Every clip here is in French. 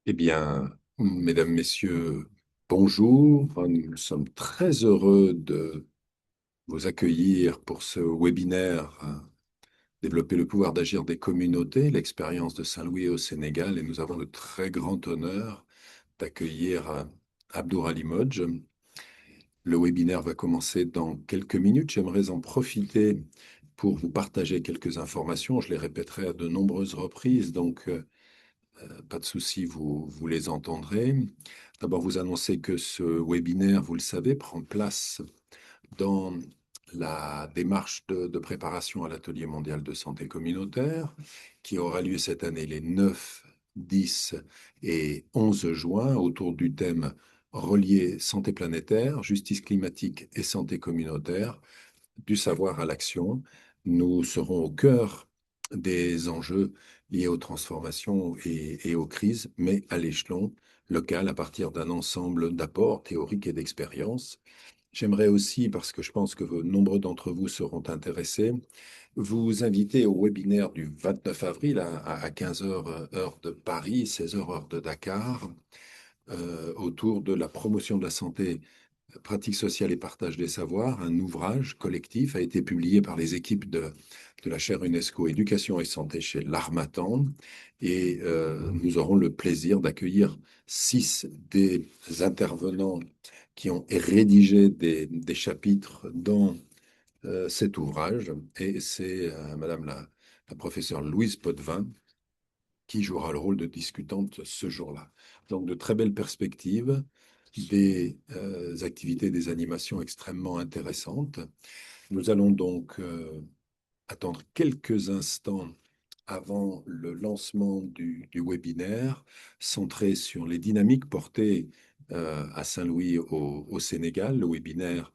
Eh bien, mesdames, messieurs, bonjour. Nous sommes très heureux de vous accueillir pour ce webinaire Développer le pouvoir d'agir des communautés, l'expérience de Saint-Louis au Sénégal. Et nous avons le très grand honneur d'accueillir Abdour Ali Modj. Le webinaire va commencer dans quelques minutes. J'aimerais en profiter pour vous partager quelques informations. Je les répéterai à de nombreuses reprises, donc pas de souci, vous les entendrez. D'abord, vous annoncer que ce webinaire, vous le savez, prend place dans la démarche de préparation à l'Atelier mondial de santé communautaire, qui aura lieu cette année les 9, 10 et 11 juin autour du thème relier santé planétaire, justice climatique et santé communautaire, du savoir à l'action. Nous serons au cœur des enjeux liés aux transformations et aux crises, mais à l'échelon local, à partir d'un ensemble d'apports théoriques et d'expériences. J'aimerais aussi, parce que je pense que nombreux d'entre vous seront intéressés, vous inviter au webinaire du 29 avril à 15 heures heure de Paris, 16 heures heure de Dakar, autour de la promotion de la santé, pratique sociale et partage des savoirs. Un ouvrage collectif a été publié par les équipes de la chaire UNESCO Éducation et Santé chez l'Harmattan. Et nous aurons le plaisir d'accueillir 6 des intervenants qui ont rédigé des chapitres dans cet ouvrage. Et c'est Madame la professeure Louise Potvin qui jouera le rôle de discutante ce jour-là. Donc de très belles perspectives, des activités, des animations extrêmement intéressantes. Nous allons donc attendre quelques instants avant le lancement du webinaire, centré sur les dynamiques portées à Saint-Louis au Sénégal. Le webinaire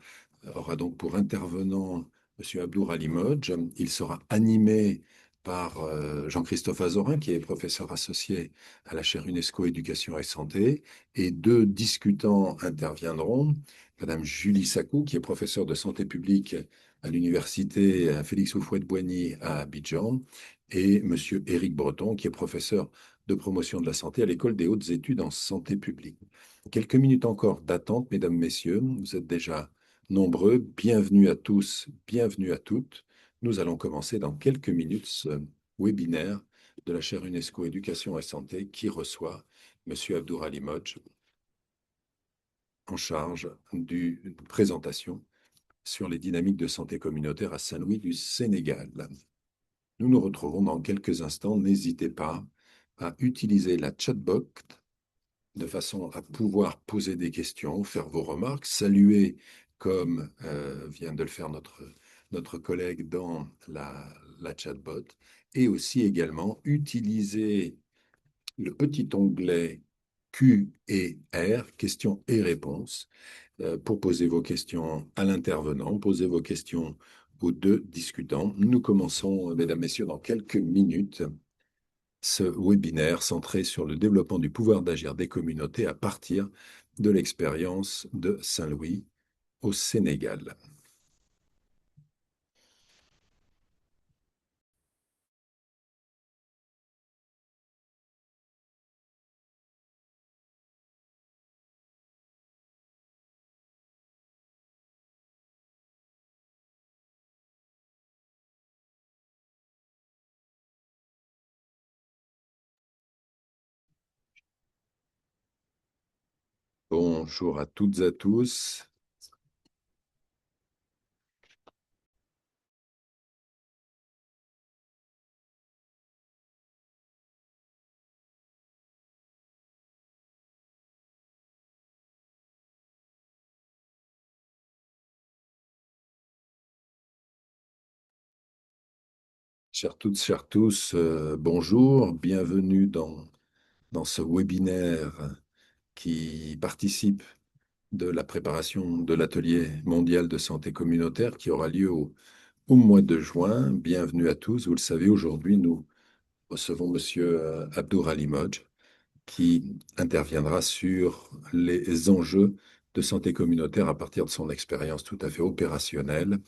aura donc pour intervenant M. Abdour Ali Modj. Il sera animé par Jean-Christophe Azorin, qui est professeur associé à la chaire UNESCO Éducation et Santé, et deux discutants interviendront. Madame Julie Sacou, qui est professeure de santé publique à l'université Félix Houphouët-Boigny à Abidjan, et Monsieur Éric Breton, qui est professeur de promotion de la santé à l'École des hautes études en santé publique. Quelques minutes encore d'attente, mesdames, messieurs. Vous êtes déjà nombreux. Bienvenue à tous, bienvenue à toutes. Nous allons commencer dans quelques minutes ce webinaire de la chaire UNESCO Éducation et Santé qui reçoit Monsieur Abdour Ali Modj en charge d'une présentation sur les dynamiques de santé communautaire à Saint-Louis du Sénégal. Nous nous retrouvons dans quelques instants. N'hésitez pas à utiliser la chatbot de façon à pouvoir poser des questions, faire vos remarques, saluer comme vient de le faire notre collègue dans la chatbot, et aussi également utiliser le petit onglet Q et R, questions et réponses, pour poser vos questions à l'intervenant, poser vos questions aux deux discutants. Nous commençons, mesdames, messieurs, dans quelques minutes ce webinaire centré sur le développement du pouvoir d'agir des communautés à partir de l'expérience de Saint-Louis au Sénégal. Bonjour à toutes et à tous. Chers toutes, chers tous, bonjour, bienvenue dans ce webinaire qui participe de la préparation de l'atelier mondial de santé communautaire qui aura lieu au mois de juin. Bienvenue à tous. Vous le savez, aujourd'hui, nous recevons Monsieur Abdour Ali Modj qui interviendra sur les enjeux de santé communautaire à partir de son expérience tout à fait opérationnelle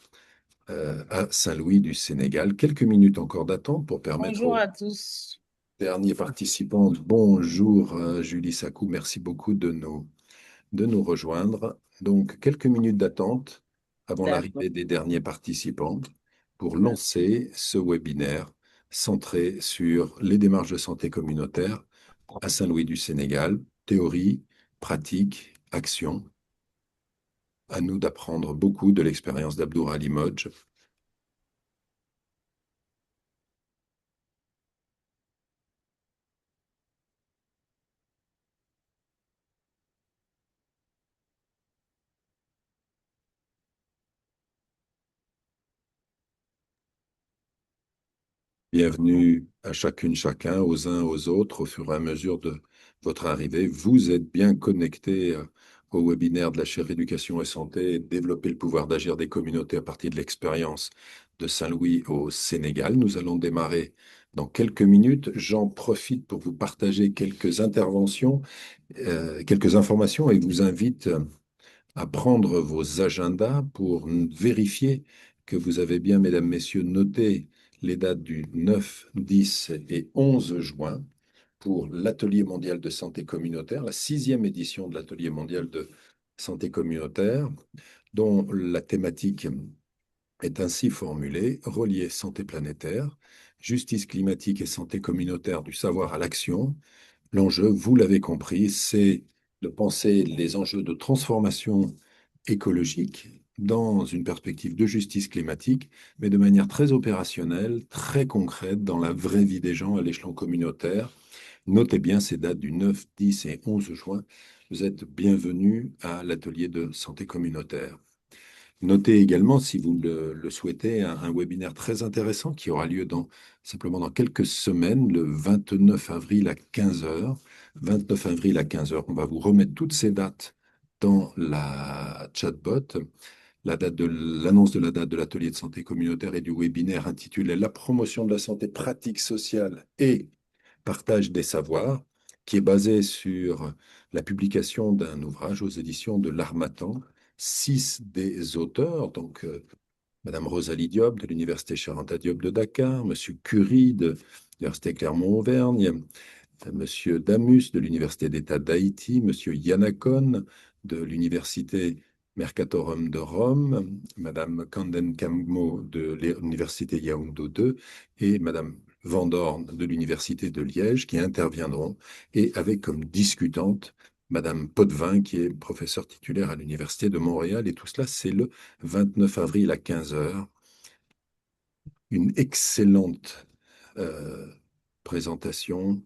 à Saint-Louis du Sénégal. Quelques minutes encore d'attente pour permettre Bonjour à tous. dernier participant. Bonjour, Julie Sacou. Merci beaucoup de nous rejoindre. Donc, quelques minutes d'attente avant D'accord. l'arrivée des derniers participants pour D'accord. lancer ce webinaire centré sur les démarches de santé communautaire à Saint-Louis du Sénégal. Théorie, pratique, action. À nous d'apprendre beaucoup de l'expérience d'Abdour Ali Modj. Bienvenue à chacune, chacun, aux uns, aux autres, au fur et à mesure de votre arrivée. Vous êtes bien connectés au webinaire de la chaire Éducation et Santé, développer le pouvoir d'agir des communautés à partir de l'expérience de Saint-Louis au Sénégal. Nous allons démarrer dans quelques minutes. J'en profite pour vous partager quelques interventions, quelques informations et vous invite à prendre vos agendas pour vérifier que vous avez bien, mesdames, messieurs, noté les dates du 9, 10 et 11 juin pour l'Atelier mondial de santé communautaire, la sixième édition de l'Atelier mondial de santé communautaire, dont la thématique est ainsi formulée: relier santé planétaire, justice climatique et santé communautaire du savoir à l'action. L'enjeu, vous l'avez compris, c'est de penser les enjeux de transformation écologique dans une perspective de justice climatique, mais de manière très opérationnelle, très concrète, dans la vraie vie des gens à l'échelon communautaire. Notez bien ces dates du 9, 10 et 11 juin. Vous êtes bienvenus à l'atelier de santé communautaire. Notez également, si vous le souhaitez, un webinaire très intéressant qui aura lieu simplement dans quelques semaines, le 29 avril à 15 heures. 29 avril à 15 heures. On va vous remettre toutes ces dates dans la chatbot. L'annonce de la date de l'atelier de santé communautaire et du webinaire intitulé La promotion de la santé pratique sociale et partage des savoirs, qui est basé sur la publication d'un ouvrage aux éditions de l'Harmattan. Six des auteurs, donc Madame Rosalie Diop de l'Université Charenta Diop de Dakar, Monsieur Curie de l'Université Clermont-Auvergne, Monsieur Damus de l'Université d'État d'Haïti, Monsieur Yanakon de l'Université Mercatorum de Rome, Madame Kanden Kammo de l'Université Yaoundé 2 et Madame Vandorn de l'Université de Liège qui interviendront, et avec comme discutante Madame Potvin qui est professeure titulaire à l'Université de Montréal. Et tout cela, c'est le 29 avril à 15 heures. Une excellente présentation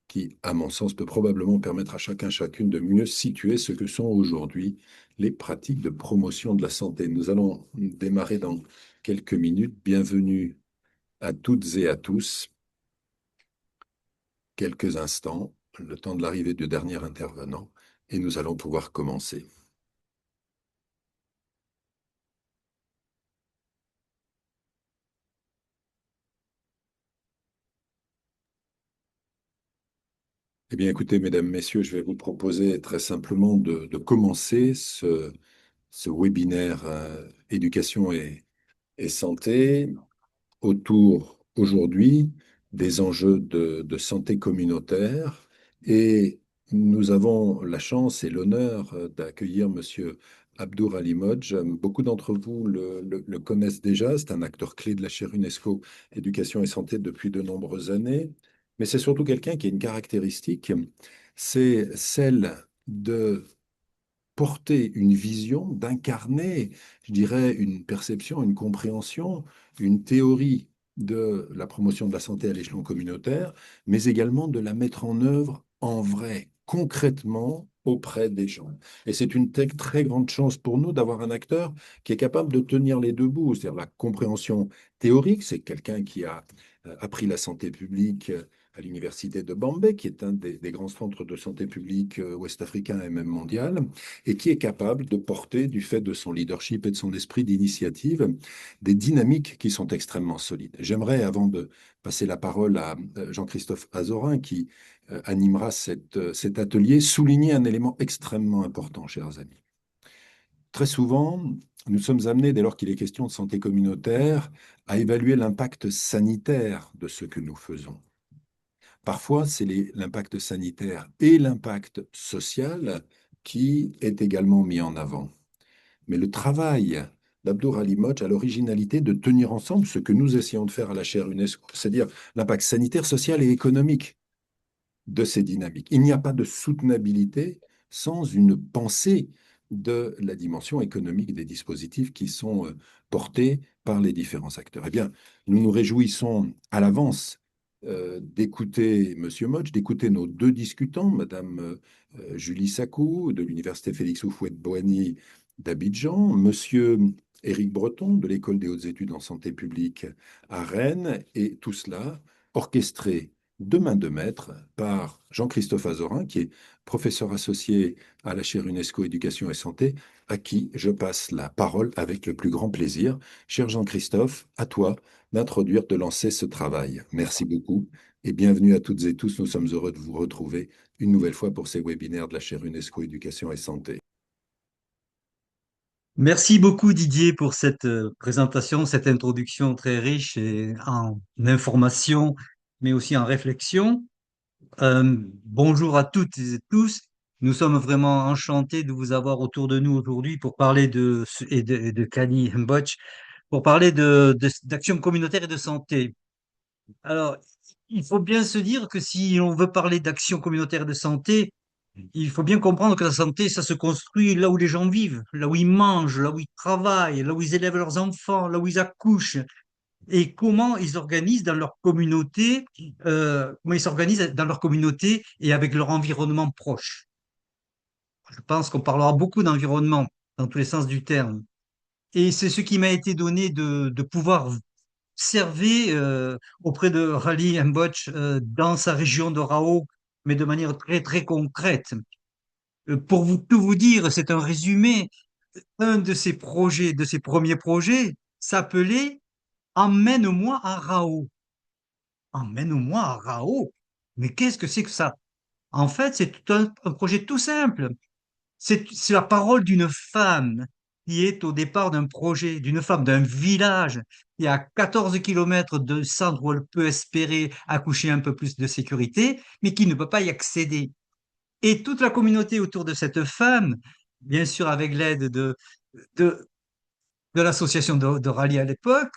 qui, à mon sens, peut probablement permettre à chacun, chacune de mieux situer ce que sont aujourd'hui les pratiques de promotion de la santé. Nous allons démarrer dans quelques minutes. Bienvenue à toutes et à tous. Quelques instants, le temps de l'arrivée du dernier intervenant, et nous allons pouvoir commencer. Eh bien, écoutez, mesdames, messieurs, je vais vous proposer très simplement de commencer ce webinaire éducation et santé autour aujourd'hui des enjeux de santé communautaire. Et nous avons la chance et l'honneur d'accueillir Monsieur Abdour Ali Modj. Beaucoup d'entre vous le connaissent déjà. C'est un acteur clé de la chaire UNESCO Éducation et Santé depuis de nombreuses années. Mais c'est surtout quelqu'un qui a une caractéristique, c'est celle de porter une vision, d'incarner, je dirais, une perception, une compréhension, une théorie de la promotion de la santé à l'échelon communautaire, mais également de la mettre en œuvre en vrai, concrètement, auprès des gens. Et c'est une très grande chance pour nous d'avoir un acteur qui est capable de tenir les deux bouts, c'est-à-dire la compréhension théorique, c'est quelqu'un qui a appris la santé publique à l'université de Bombay, qui est un des grands centres de santé publique ouest-africain et même mondial, et qui est capable de porter, du fait de son leadership et de son esprit d'initiative, des dynamiques qui sont extrêmement solides. J'aimerais, avant de passer la parole à Jean-Christophe Azorin, qui animera cet atelier, souligner un élément extrêmement important, chers amis. Très souvent, nous sommes amenés, dès lors qu'il est question de santé communautaire, à évaluer l'impact sanitaire de ce que nous faisons. Parfois, c'est l'impact sanitaire et l'impact social qui est également mis en avant. Mais le travail d'Abdur Ali Mojj a l'originalité de tenir ensemble ce que nous essayons de faire à la chaire UNESCO, c'est-à-dire l'impact sanitaire, social et économique de ces dynamiques. Il n'y a pas de soutenabilité sans une pensée de la dimension économique des dispositifs qui sont portés par les différents acteurs. Eh bien, nous nous réjouissons à l'avance d'écouter Monsieur Motsch, d'écouter nos deux discutants, Madame Julie Sacou de l'Université Félix Houphouët-Boigny d'Abidjan, Monsieur Éric Breton de l'École des hautes études en santé publique à Rennes, et tout cela orchestré de main de maître par Jean-Christophe Azorin, qui est professeur associé à la chaire UNESCO Éducation et Santé, à qui je passe la parole avec le plus grand plaisir. Cher Jean-Christophe, à toi d'introduire, de lancer ce travail. Merci beaucoup et bienvenue à toutes et tous. Nous sommes heureux de vous retrouver une nouvelle fois pour ces webinaires de la chaire UNESCO Éducation et Santé. Merci beaucoup Didier pour cette présentation, cette introduction très riche en informations, mais aussi en réflexion. Bonjour à toutes et tous. Nous sommes vraiment enchantés de vous avoir autour de nous aujourd'hui pour parler de Kani Mbotch, pour parler d'action communautaire et de santé. Alors, il faut bien se dire que si on veut parler d'action communautaire et de santé, il faut bien comprendre que la santé, ça se construit là où les gens vivent, là où ils mangent, là où ils travaillent, là où ils élèvent leurs enfants, là où ils accouchent, et comment ils organisent dans leur communauté, comment ils s'organisent dans leur communauté et avec leur environnement proche. Je pense qu'on parlera beaucoup d'environnement dans tous les sens du terme. Et c'est ce qui m'a été donné de pouvoir observer auprès de Rally Mbotch dans sa région de Rao, mais de manière très très concrète. Pour tout vous dire, c'est un résumé. Un de ses projets, de ses premiers projets, s'appelait Emmène-moi à Rao. Emmène-moi à Rao. Mais qu'est-ce que c'est que ça? En fait, c'est un projet tout simple. C'est la parole d'une femme qui est au départ d'un projet, d'une femme d'un village qui est à 14 kilomètres de centre où elle peut espérer accoucher un peu plus de sécurité, mais qui ne peut pas y accéder. Et toute la communauté autour de cette femme, bien sûr avec l'aide de, de l'association de rallye à l'époque,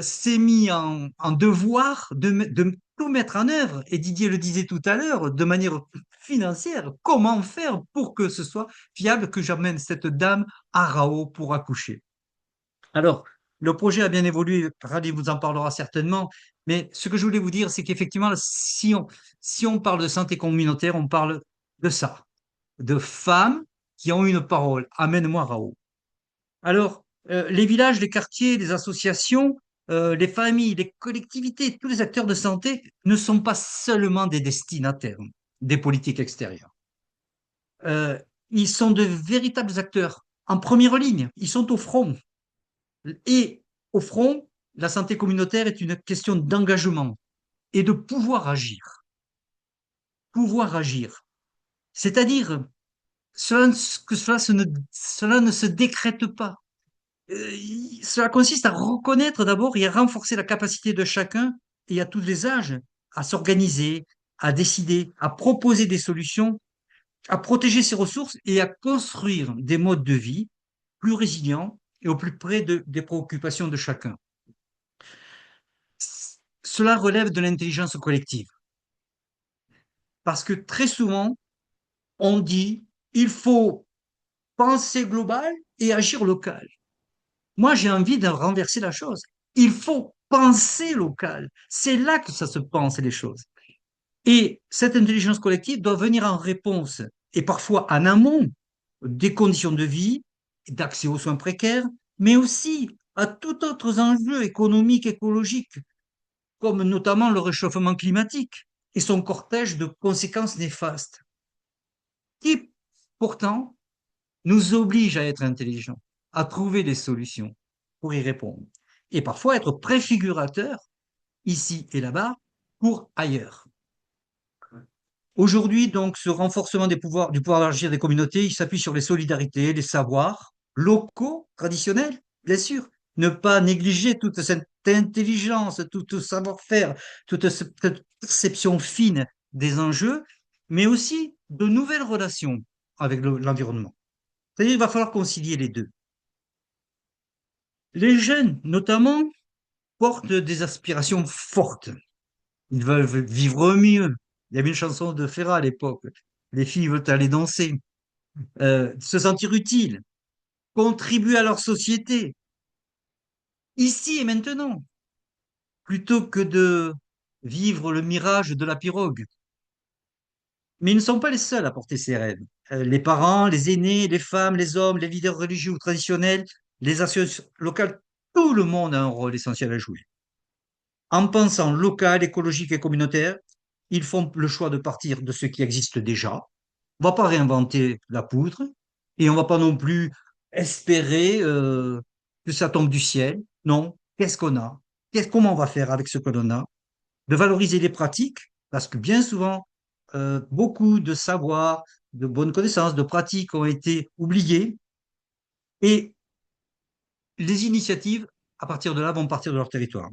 s'est mis en devoir de tout mettre en œuvre. Et Didier le disait tout à l'heure, de manière financière, comment faire pour que ce soit fiable que j'amène cette dame à Rao pour accoucher. Alors, le projet a bien évolué, Rally vous en parlera certainement, mais ce que je voulais vous dire, c'est qu'effectivement, si on parle de santé communautaire, on parle de ça, de femmes qui ont une parole. Amène-moi Rao. Alors, les villages, les quartiers, les associations, les familles, les collectivités, tous les acteurs de santé ne sont pas seulement des destinataires des politiques extérieures. Euh, ils sont de véritables acteurs en première ligne. Ils sont au front. Et au front, la santé communautaire est une question d'engagement et de pouvoir agir. Pouvoir agir. C'est-à-dire, cela ne se décrète pas. Cela consiste à reconnaître d'abord et à renforcer la capacité de chacun et à tous les âges à s'organiser, à décider, à proposer des solutions, à protéger ses ressources et à construire des modes de vie plus résilients et au plus près des préoccupations de chacun. Cela relève de l'intelligence collective parce que très souvent, on dit il faut penser global et agir local. Moi, j'ai envie de renverser la chose. Il faut penser local. C'est là que ça se pense, les choses. Et cette intelligence collective doit venir en réponse, et parfois en amont, des conditions de vie, d'accès aux soins précaires, mais aussi à tout autres enjeux économiques, écologiques, comme notamment le réchauffement climatique et son cortège de conséquences néfastes, qui pourtant nous oblige à être intelligents, à trouver des solutions pour y répondre. Et parfois être préfigurateur, ici et là-bas, pour ailleurs. Aujourd'hui, donc, ce renforcement du pouvoir d'agir des communautés, il s'appuie sur les solidarités, les savoirs locaux, traditionnels, bien sûr, ne pas négliger toute cette intelligence, tout ce savoir-faire, toute cette perception fine des enjeux, mais aussi de nouvelles relations avec l'environnement. C'est-à-dire qu'il va falloir concilier les deux. Les jeunes, notamment, portent des aspirations fortes. Ils veulent vivre mieux. Il y avait une chanson de Ferrat à l'époque. Les filles veulent aller danser, se sentir utiles, contribuer à leur société, ici et maintenant, plutôt que de vivre le mirage de la pirogue. Mais ils ne sont pas les seuls à porter ces rêves. Les parents, les aînés, les femmes, les hommes, les leaders religieux ou traditionnels, les associations locales, tout le monde a un rôle essentiel à jouer. En pensant local, écologique et communautaire, ils font le choix de partir de ce qui existe déjà. On ne va pas réinventer la poudre et on ne va pas non plus espérer que ça tombe du ciel. Non, qu'est-ce qu'on a? Comment on va faire avec ce que l'on a? De valoriser les pratiques, parce que bien souvent, beaucoup de savoirs, de bonnes connaissances, de pratiques ont été oubliées et les initiatives, à partir de là, vont partir de leur territoire.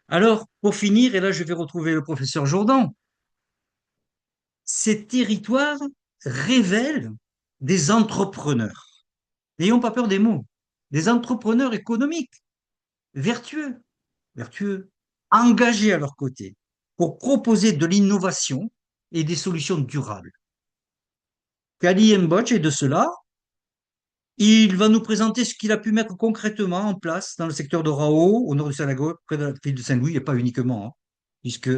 Alors, pour finir, et là je vais retrouver le professeur Jourdan, ces territoires révèlent des entrepreneurs. N'ayons pas peur des mots. Des entrepreneurs économiques, vertueux, vertueux, engagés à leur côté pour proposer de l'innovation et des solutions durables. Kali Mboch est de cela. Il va nous présenter ce qu'il a pu mettre concrètement en place dans le secteur de Rao, au nord du Sénégal, près de la ville de Saint-Louis, et pas uniquement, hein, puisque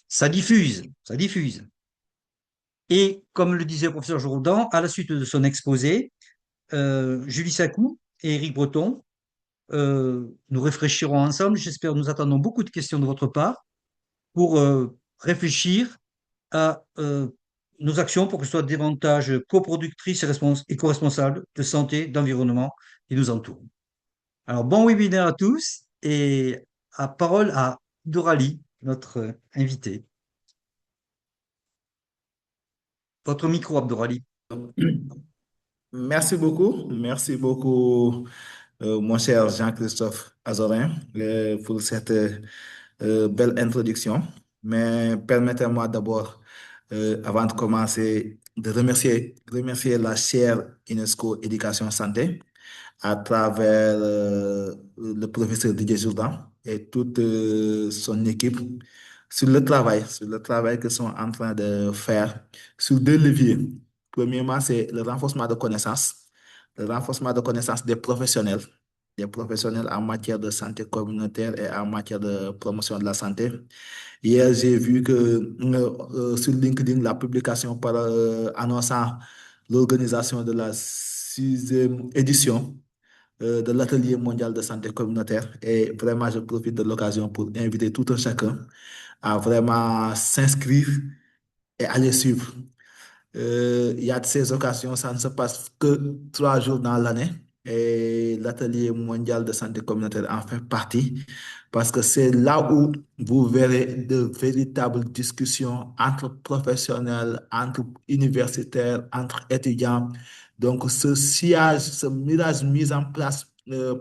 ça diffuse, ça diffuse. Et comme le disait le professeur Jourdan, à la suite de son exposé, Julie Sacou et Éric Breton, nous réfléchirons ensemble. J'espère, nous attendons beaucoup de questions de votre part pour réfléchir à nos actions pour que ce soit davantage coproductrices et co-responsables de santé, d'environnement qui nous entourent. Alors, bon webinaire à tous et à parole à Dorali, notre invité. Votre micro, Abdorali. Merci beaucoup, mon cher Jean-Christophe Azorin, pour cette belle introduction. Mais permettez-moi d'abord, avant de commencer, de remercier la chaire UNESCO Éducation Santé à travers le professeur Didier Jourdan et toute son équipe sur le travail qu'ils sont en train de faire sur deux leviers. Premièrement, c'est le renforcement de connaissances des professionnels en matière de santé communautaire et en matière de promotion de la santé. Hier, j'ai vu que sur LinkedIn, la publication annonçant l'organisation de la sixième édition de l'Atelier mondial de santé communautaire. Et vraiment, je profite de l'occasion pour inviter tout un chacun à vraiment s'inscrire et à les suivre. Il y a de ces occasions, ça ne se passe que 3 jours dans l'année. Et l'atelier mondial de santé communautaire en fait partie parce que c'est là où vous verrez de véritables discussions entre professionnels, entre universitaires, entre étudiants. Donc, ce sillage, ce mirage mis en place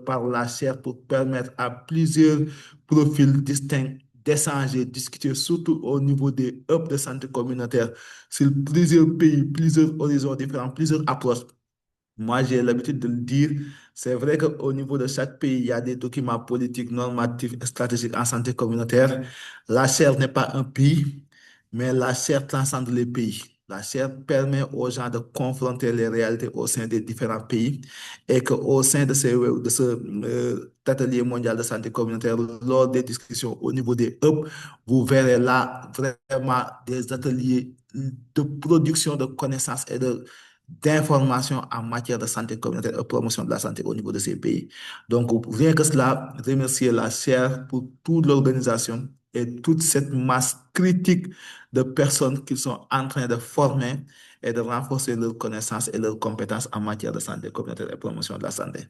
par la chaire pour permettre à plusieurs profils distincts d'échanger, discuter, surtout au niveau des hubs de santé communautaire sur plusieurs pays, plusieurs horizons différents, plusieurs approches. Moi, j'ai l'habitude de le dire. C'est vrai qu'au niveau de chaque pays, il y a des documents politiques, normatifs et stratégiques en santé communautaire. La chaire n'est pas un pays, mais la chaire transcende les pays. La chaire permet aux gens de confronter les réalités au sein des différents pays et qu'au sein de ce atelier mondial de santé communautaire, lors des discussions au niveau des hubs, vous verrez là vraiment des ateliers de production de connaissances et d'informations en matière de santé communautaire et promotion de la santé au niveau de ces pays. Donc, rien que cela, remercier la chaire pour toute l'organisation et toute cette masse critique de personnes qui sont en train de former et de renforcer leurs connaissances et leurs compétences en matière de santé communautaire et promotion de la santé.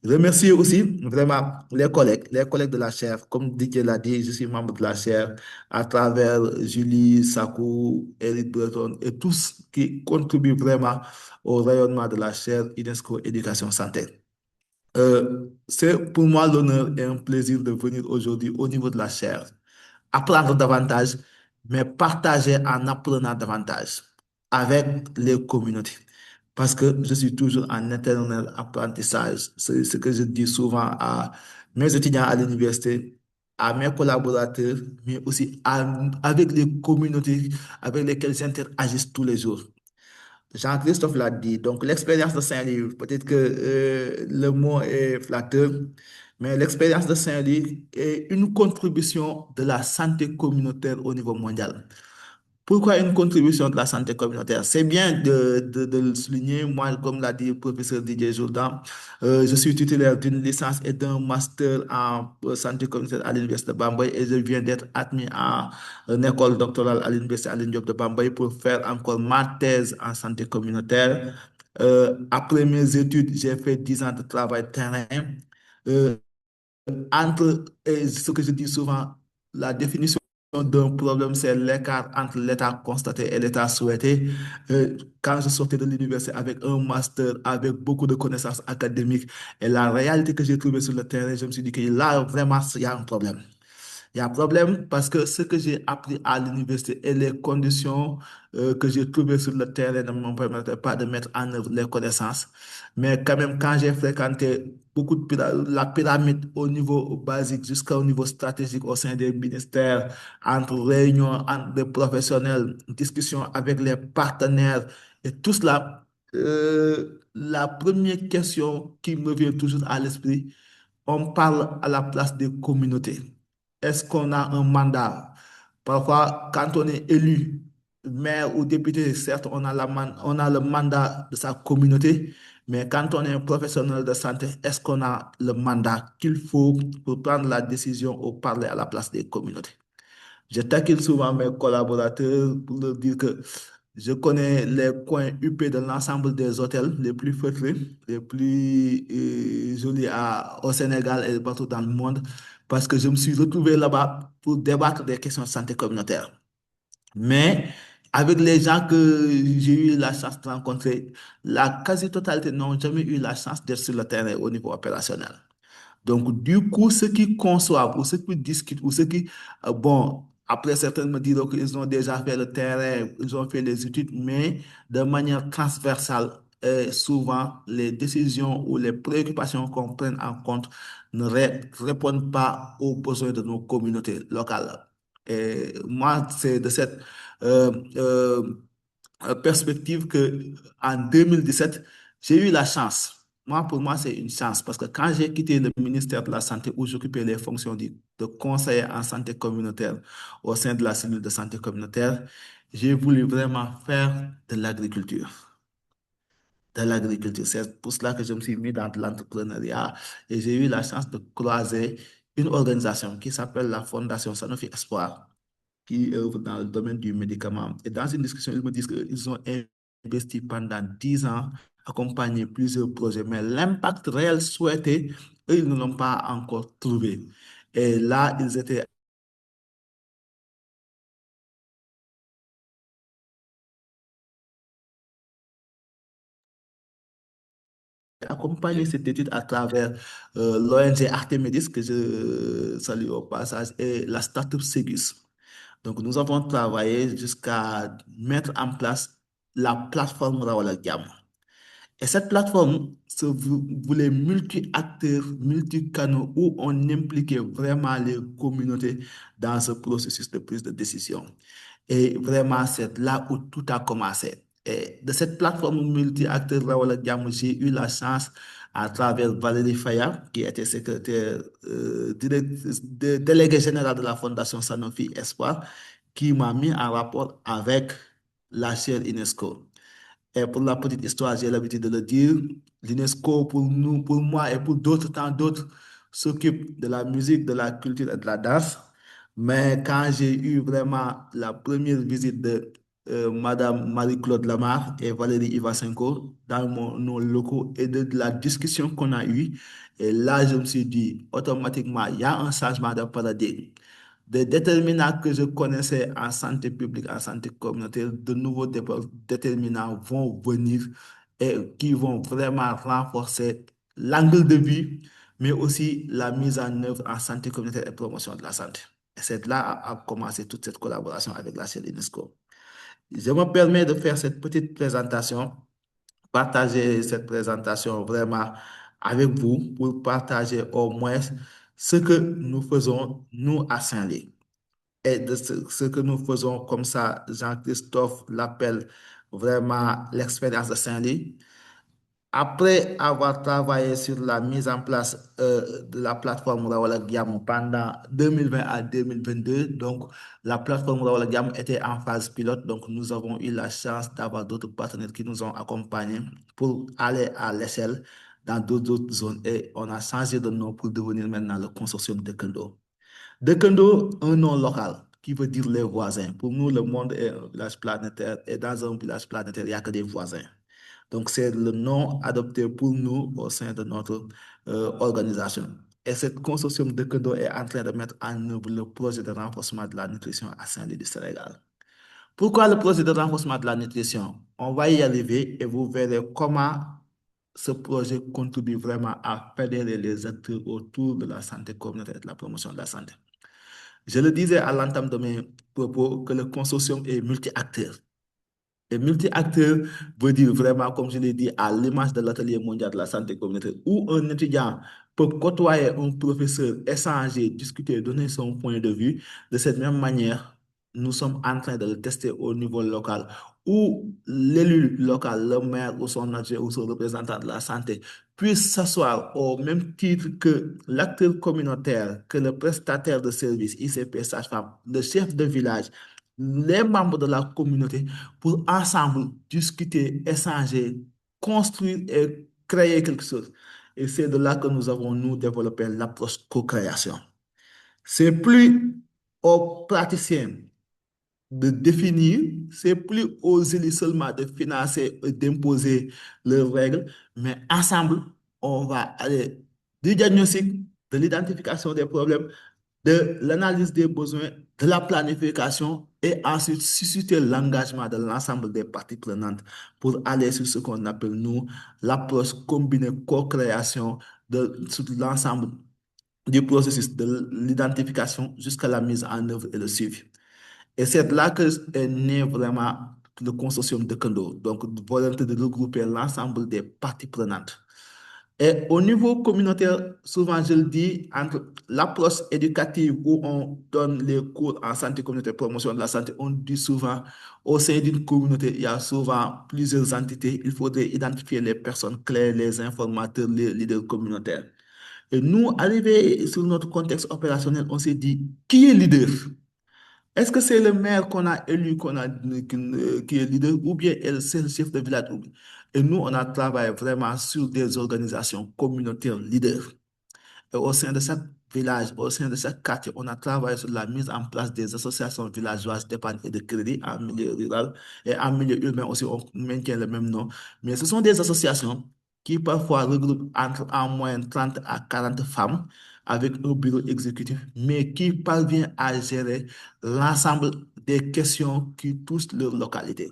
Remercier aussi vraiment les collègues de la chaire. Comme Didier l'a dit, je suis membre de la chaire à travers Julie, Sakou, Eric Breton et tous qui contribuent vraiment au rayonnement de la chaire UNESCO Éducation Santé. C'est pour moi l'honneur et un plaisir de venir aujourd'hui au niveau de la chaire, apprendre davantage, mais partager en apprenant davantage avec les communautés. Parce que je suis toujours en éternel apprentissage. C'est ce que je dis souvent à mes étudiants à l'université, à mes collaborateurs, mais aussi avec les communautés avec lesquelles j'interagis tous les jours. Jean-Christophe l'a dit. Donc, l'expérience de Saint-Louis, peut-être que le mot est flatteur, mais l'expérience de Saint-Louis est une contribution de la santé communautaire au niveau mondial. Pourquoi une contribution de la santé communautaire? C'est bien de le souligner. Moi, comme l'a dit le professeur Didier Jourdan, je suis titulaire d'une licence et d'un master en santé communautaire à l'Université de Bambay et je viens d'être admis à une école doctorale à l'Université Alioune Diop de Bambay pour faire encore ma thèse en santé communautaire. Après mes études, j'ai fait 10 ans de travail terrain. Euh, et ce que je dis souvent, la définition d'un problème, c'est l'écart entre l'état constaté et l'état souhaité. Quand je sortais de l'université avec un master, avec beaucoup de connaissances académiques, et la réalité que j'ai trouvée sur le terrain, je me suis dit que là, vraiment, il y a un problème. Il y a un problème parce que ce que j'ai appris à l'université et les conditions que j'ai trouvées sur le terrain ne me permettaient pas de mettre en œuvre les connaissances. Mais quand même, quand j'ai fréquenté beaucoup de la pyramide au niveau basique jusqu'au niveau stratégique au sein des ministères, entre réunions, entre des professionnels, discussions avec les partenaires et tout cela, la première question qui me vient toujours à l'esprit, on parle à la place des communautés. Est-ce qu'on a un mandat? Parfois, quand on est élu maire ou député, certes, on a le mandat de sa communauté, mais quand on est un professionnel de santé, est-ce qu'on a le mandat qu'il faut pour prendre la décision ou parler à la place des communautés? Je taquine souvent mes collaborateurs pour leur dire que je connais les coins huppés de l'ensemble des hôtels les plus feutrés, les plus jolis au Sénégal et partout dans le monde, parce que je me suis retrouvé là-bas pour débattre des questions de santé communautaire. Mais avec les gens que j'ai eu la chance de rencontrer, la quasi-totalité n'ont jamais eu la chance d'être sur le terrain au niveau opérationnel. Donc, du coup, ceux qui conçoivent ou ceux qui discutent ou ceux qui, bon, après certains me diront qu'ils ont déjà fait le terrain, ils ont fait les études, mais de manière transversale, souvent, les décisions ou les préoccupations qu'on prenne en compte ne répondent pas aux besoins de nos communautés locales. Et moi, c'est de cette euh, euh, perspective que en 2017, j'ai eu la chance. Moi, pour moi, c'est une chance parce que quand j'ai quitté le ministère de la Santé où j'occupais les fonctions de conseiller en santé communautaire au sein de la cellule de santé communautaire, j'ai voulu vraiment faire de l'agriculture. De l'agriculture. C'est pour cela que je me suis mis dans de l'entrepreneuriat et j'ai eu la chance de croiser une organisation qui s'appelle la Fondation Sanofi Espoir qui œuvrent dans le domaine du médicament. Et dans une discussion, ils me disent qu'ils ont investi pendant 10 ans, accompagné plusieurs projets, mais l'impact réel souhaité, eux, ils ne l'ont pas encore trouvé. Et là, ils étaient accompagner cette étude à travers l'ONG Artemidis, que je salue au passage, et la startup Segus. Donc, nous avons travaillé jusqu'à mettre en place la plateforme Rawala Gam. Et cette plateforme se voulait multi-acteurs, multi-canaux où on impliquait vraiment les communautés dans ce processus de prise de décision. Et vraiment, c'est là où tout a commencé. Et de cette plateforme multi-acteurs, Rawala Diamou, j'ai eu la chance, à travers Valérie Faya, qui était secrétaire, déléguée générale de la Fondation Sanofi Espoir, qui m'a mis en rapport avec la chaire UNESCO. Et pour la petite histoire, j'ai l'habitude de le dire, l'UNESCO, pour nous, pour moi et pour d'autres, tant d'autres, s'occupe de la musique, de la culture et de la danse. Mais quand j'ai eu vraiment la première visite de Madame Marie-Claude Lamar et Valérie Ivasenko dans nos locaux et de la discussion qu'on a eue, et là, je me suis dit, automatiquement, il y a un changement de paradigme. Des déterminants que je connaissais en santé publique, en santé communautaire, de nouveaux déterminants vont venir et qui vont vraiment renforcer l'angle de vue, mais aussi la mise en œuvre en santé communautaire et promotion de la santé. Et c'est là a commencé toute cette collaboration avec la chaîne UNESCO. Je me permets de faire cette petite présentation, partager cette présentation vraiment avec vous pour partager au moins ce que nous faisons, nous, à Saint-Lô. Et de ce que nous faisons comme ça, Jean-Christophe l'appelle vraiment l'expérience de Saint-Lô. Après avoir travaillé sur la mise en place de la plateforme Rawala Giam pendant 2020 à 2022, donc la plateforme Rawala Giam était en phase pilote, donc nous avons eu la chance d'avoir d'autres partenaires qui nous ont accompagnés pour aller à l'échelle dans d'autres zones et on a changé de nom pour devenir maintenant le consortium de Kendo. Dekendo, un nom local qui veut dire les voisins. Pour nous, le monde est un village planétaire et dans un village planétaire, il n'y a que des voisins. Donc, c'est le nom adopté pour nous au sein de notre organisation. Et cette consortium de Dekendo est en train de mettre en œuvre le projet de renforcement de la nutrition à Saint-Louis du Sénégal. Pourquoi le projet de renforcement de la nutrition? On va y arriver et vous verrez comment ce projet contribue vraiment à fédérer les acteurs autour de la santé communautaire et de la promotion de la santé. Je le disais à l'entame de mes propos que le consortium est multi-acteur. Et multi-acteur veut dire vraiment, comme je l'ai dit, à l'image de l'atelier mondial de la santé communautaire, où un étudiant peut côtoyer un professeur, échanger, discuter, donner son point de vue. De cette même manière, nous sommes en train de le tester au niveau local, où l'élu local, le maire ou son adjoint ou son représentant de la santé puisse s'asseoir au même titre que l'acteur communautaire, que le prestataire de service, ICP, sage-femme, le chef de village, les membres de la communauté pour ensemble discuter, échanger, construire et créer quelque chose. Et c'est de là que nous avons, nous, développé l'approche co-création. C'est plus aux praticiens de définir, c'est plus aux élus seulement de financer et d'imposer leurs règles, mais ensemble, on va aller du diagnostic, de l'identification des problèmes, de l'analyse des besoins, de la planification et ensuite susciter l'engagement de l'ensemble des parties prenantes pour aller sur ce qu'on appelle, nous, l'approche combinée co-création de sur l'ensemble du processus de l'identification jusqu'à la mise en œuvre et le suivi. Et c'est là que est né vraiment le consortium de Kendo, donc volonté de regrouper l'ensemble des parties prenantes. Et au niveau communautaire, souvent je le dis, entre l'approche éducative où on donne les cours en santé communautaire, promotion de la santé, on dit souvent au sein d'une communauté, il y a souvent plusieurs entités, il faudrait identifier les personnes clés, les informateurs, les leaders communautaires. Et nous, arrivés sur notre contexte opérationnel, on s'est dit, qui est leader? Est-ce que c'est le maire qu'on a élu, qui est leader, ou bien c'est le chef de village? Et nous, on a travaillé vraiment sur des organisations communautaires leaders. Et au sein de chaque village, au sein de chaque quartier, on a travaillé sur la mise en place des associations villageoises d'épargne et de crédit en milieu rural et en milieu urbain aussi, on maintient le même nom. Mais ce sont des associations qui parfois regroupent entre en moyenne 30 à 40 femmes avec un bureau exécutif, mais qui parvient à gérer l'ensemble des questions qui touchent leur localité.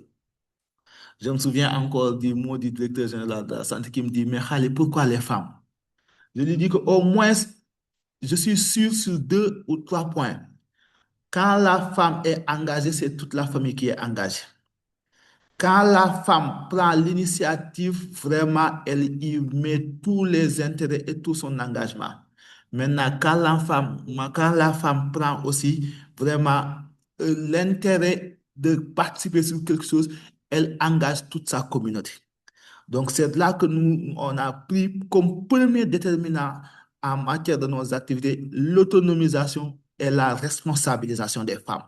Je me souviens encore du mot du directeur général de la santé qui me dit, mais Khalid, pourquoi les femmes? Je lui dis qu'au moins, je suis sûr sur deux ou trois points. Quand la femme est engagée, c'est toute la famille qui est engagée. Quand la femme prend l'initiative, vraiment, elle y met tous les intérêts et tout son engagement. Maintenant, quand la femme prend aussi vraiment l'intérêt de participer sur quelque chose, elle engage toute sa communauté. Donc, c'est là que nous, on a pris comme premier déterminant en matière de nos activités l'autonomisation et la responsabilisation des femmes.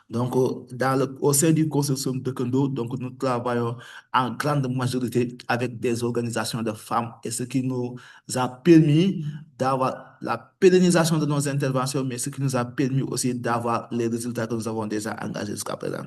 Donc, au sein du consortium de Kendo, donc, nous travaillons en grande majorité avec des organisations de femmes et ce qui nous a permis d'avoir la pérennisation de nos interventions, mais ce qui nous a permis aussi d'avoir les résultats que nous avons déjà engagés jusqu'à présent.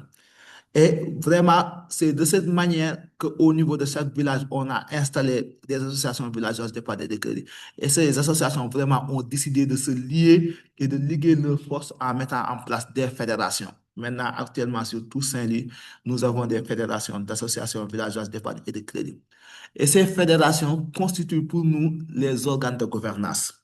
Et vraiment, c'est de cette manière qu'au niveau de chaque village, on a installé des associations villageoises d'épargne et de crédit. Et ces associations vraiment ont décidé de se lier et de liguer leurs forces en mettant en place des fédérations. Maintenant, actuellement, sur tout Saint-Louis, nous avons des fédérations d'associations villageoises d'épargne et de crédit. Et ces fédérations constituent pour nous les organes de gouvernance.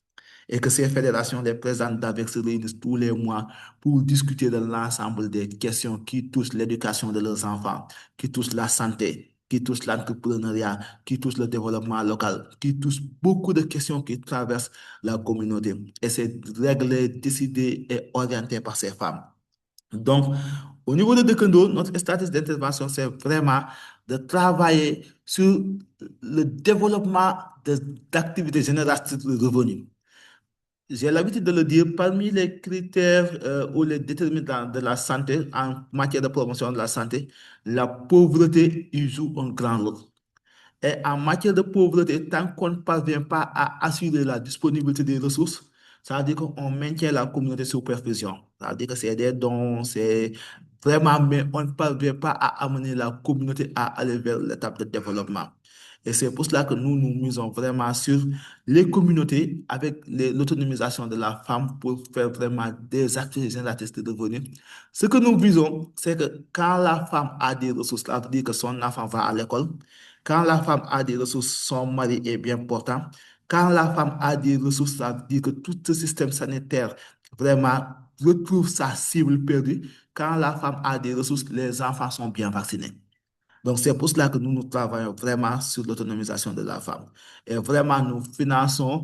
Et que ces fédérations, les présidents d'AVEC se réunissent tous les mois pour discuter de l'ensemble des questions qui touchent l'éducation de leurs enfants, qui touchent la santé, qui touchent l'entrepreneuriat, qui touchent le développement local, qui touchent beaucoup de questions qui traversent la communauté. Et c'est réglé, décidé et orienté par ces femmes. Donc, au niveau de Dekendo, notre stratégie d'intervention, c'est vraiment de travailler sur le développement d'activités génératrices de revenus. J'ai l'habitude de le dire, parmi les critères ou les déterminants de la santé en matière de promotion de la santé, la pauvreté y joue un grand rôle. Et en matière de pauvreté, tant qu'on ne parvient pas à assurer la disponibilité des ressources, ça veut dire qu'on maintient la communauté sous perfusion. Ça veut dire que c'est des dons, c'est vraiment, mais on ne parvient pas à amener la communauté à aller vers l'étape de développement. Et c'est pour cela que nous misons vraiment sur les communautés avec l'autonomisation de la femme pour faire vraiment des activités génératrices de revenus. Ce que nous visons, c'est que quand la femme a des ressources, ça veut dire que son enfant va à l'école, quand la femme a des ressources, son mari est bien portant. Quand la femme a des ressources, ça veut dire que tout ce système sanitaire vraiment retrouve sa cible perdue. Quand la femme a des ressources, les enfants sont bien vaccinés. Donc, c'est pour cela que nous travaillons vraiment sur l'autonomisation de la femme. Et vraiment, nous finançons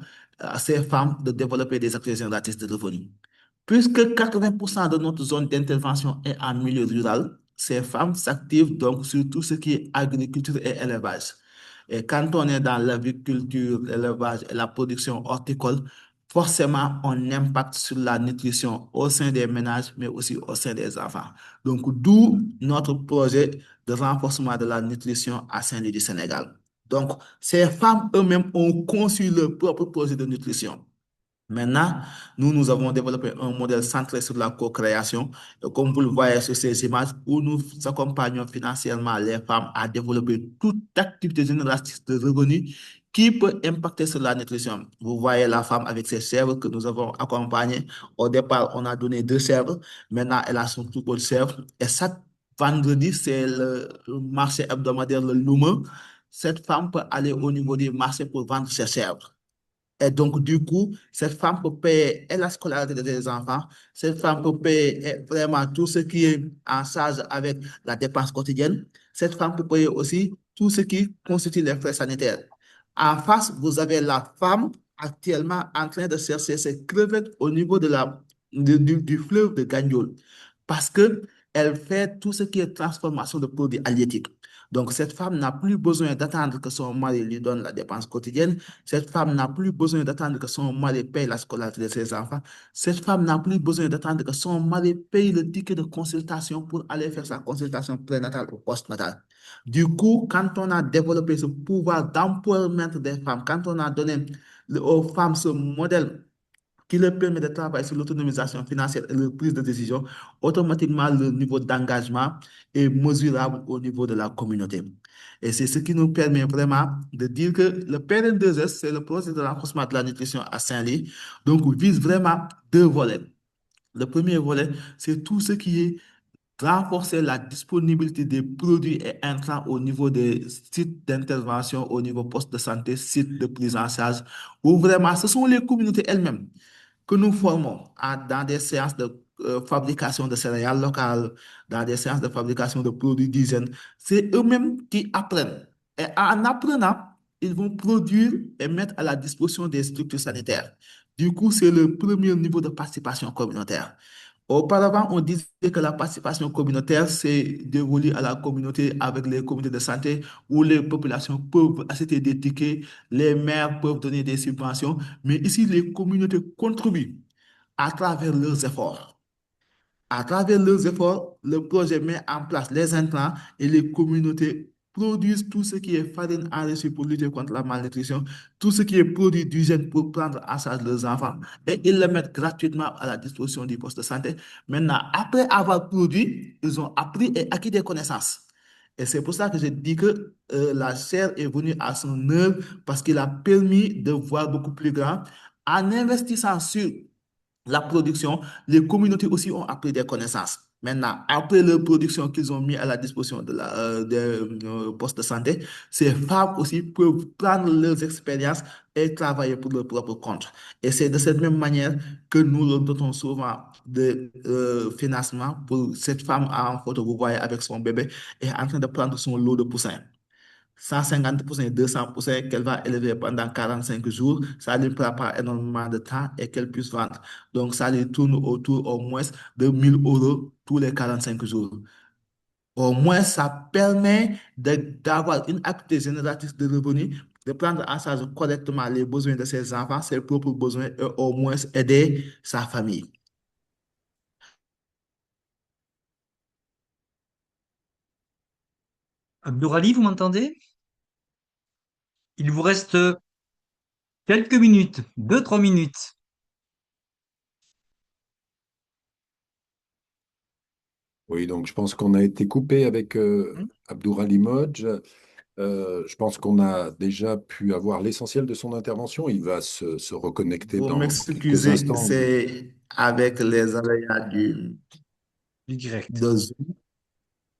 ces femmes de développer des activités génératrices de revenus. Puisque 80% de notre zone d'intervention est en milieu rural, ces femmes s'activent donc sur tout ce qui est agriculture et élevage. Et quand on est dans l'agriculture, l'élevage et la production horticole, forcément, on impacte sur la nutrition au sein des ménages, mais aussi au sein des enfants. Donc, d'où notre projet de renforcement de la nutrition à Saint-Louis du Sénégal. Donc, ces femmes eux-mêmes ont conçu leur propre projet de nutrition. Maintenant, nous avons développé un modèle centré sur la co-création. Et comme vous le voyez sur ces images, où nous accompagnons financièrement les femmes à développer toute activité génératrice de revenus qui peut impacter sur la nutrition. Vous voyez la femme avec ses chèvres que nous avons accompagnées. Au départ, on a donné 2 chèvres. Maintenant, elle a son troupeau de chèvres. Et chaque vendredi, c'est le marché hebdomadaire, le Louma. Cette femme peut aller au niveau du marché pour vendre ses chèvres. Et donc, du coup, cette femme peut payer et la scolarité des enfants, cette femme peut payer vraiment tout ce qui est en charge avec la dépense quotidienne, cette femme peut payer aussi tout ce qui constitue les frais sanitaires. En face, vous avez la femme actuellement en train de chercher ses crevettes au niveau du fleuve de Gagnol parce que elle fait tout ce qui est transformation de produits halieutiques. Donc, cette femme n'a plus besoin d'attendre que son mari lui donne la dépense quotidienne. Cette femme n'a plus besoin d'attendre que son mari paye la scolarité de ses enfants. Cette femme n'a plus besoin d'attendre que son mari paye le ticket de consultation pour aller faire sa consultation prénatale ou postnatale. Du coup, quand on a développé ce pouvoir d'empowerment des femmes, quand on a donné aux femmes ce modèle qui leur permet de travailler sur l'autonomisation financière et la prise de décision, automatiquement le niveau d'engagement est mesurable au niveau de la communauté. Et c'est ce qui nous permet vraiment de dire que le PRN2S, c'est le projet de renforcement de la nutrition à Saint-Louis, donc vise vraiment 2 volets. Le premier volet, c'est tout ce qui est renforcer la disponibilité des produits et intrants au niveau des sites d'intervention, au niveau poste de santé, sites de prise en charge, où vraiment ce sont les communautés elles-mêmes que nous formons dans des séances de fabrication de céréales locales, dans des séances de fabrication de produits d'hygiène. C'est eux-mêmes qui apprennent. Et en apprenant, ils vont produire et mettre à la disposition des structures sanitaires. Du coup, c'est le premier niveau de participation communautaire. Auparavant, on disait que la participation communautaire, c'est dévolue à la communauté avec les comités de santé où les populations peuvent acheter des tickets, les maires peuvent donner des subventions, mais ici, les communautés contribuent à travers leurs efforts. À travers leurs efforts, le projet met en place les intrants et les communautés produisent tout ce qui est farine enrichie pour lutter contre la malnutrition, tout ce qui est produit d'hygiène pour prendre en charge leurs enfants et ils le mettent gratuitement à la disposition du poste de santé. Maintenant, après avoir produit, ils ont appris et acquis des connaissances. Et c'est pour ça que je dis que la chaire est venue à son œuvre parce qu'il a permis de voir beaucoup plus grand en investissant sur la production, les communautés aussi ont appris des connaissances. Maintenant, après leur production qu'ils ont mis à la disposition des postes de santé, ces femmes aussi peuvent prendre leurs expériences et travailler pour leur propre compte. Et c'est de cette même manière que nous leur dotons souvent de financement pour cette femme en photo, vous voyez, avec son bébé, et en train de prendre son lot de poussins. 150%, 200% qu'elle va élever pendant 45 jours, ça ne lui prend pas énormément de temps et qu'elle puisse vendre. Donc, ça lui tourne autour au moins de 1 000 € tous les 45 jours. Au moins, ça permet d'avoir une activité génératrice de revenus, de prendre en charge correctement les besoins de ses enfants, ses propres besoins et au moins aider sa famille. Abdourali, vous m'entendez? Il vous reste quelques minutes, 2, 3 minutes. Oui, donc je pense qu'on a été coupé avec Abdourali Modj. Je pense qu'on a déjà pu avoir l'essentiel de son intervention. Il va se reconnecter Vous dans quelques m'excusez, instants. c'est avec les aléas Du direct. de Zoom.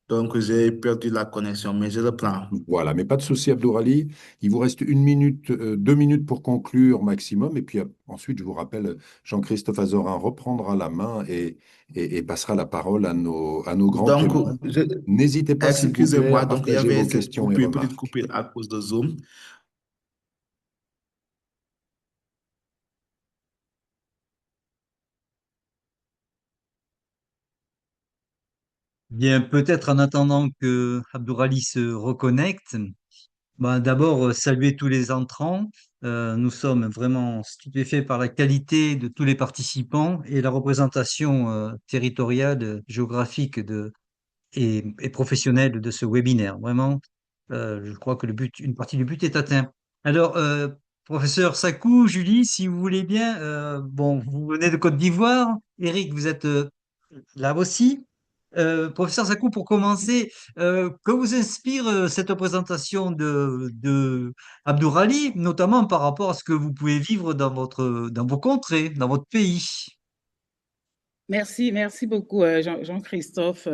Donc, j'ai perdu la connexion, mais je reprends. Voilà, mais pas de souci, Abdourali. Il vous reste 1 minute, 2 minutes pour conclure maximum. Et puis ensuite, je vous rappelle, Jean-Christophe Azorin reprendra la main et passera la parole à nos grands Donc, témoins. je, N'hésitez pas, s'il vous plaît, à excusez-moi, donc il y partager avait vos cette questions et coupure, petite remarques. coupure à cause de Zoom. Bien, peut-être en attendant que Abdourali se reconnecte, ben, d'abord, saluer tous les entrants. Nous sommes vraiment stupéfaits par la qualité de tous les participants et la représentation territoriale, géographique et professionnelle de ce webinaire. Vraiment, je crois que une partie du but est atteint. Alors, professeur Sakou, Julie, si vous voulez bien, bon, vous venez de Côte d'Ivoire. Eric, vous êtes là aussi. Professeur Sakou, pour commencer, que vous inspire cette représentation de Abdourali, notamment par rapport à ce que vous pouvez vivre dans vos contrées, dans votre pays? Merci beaucoup, Jean-Christophe.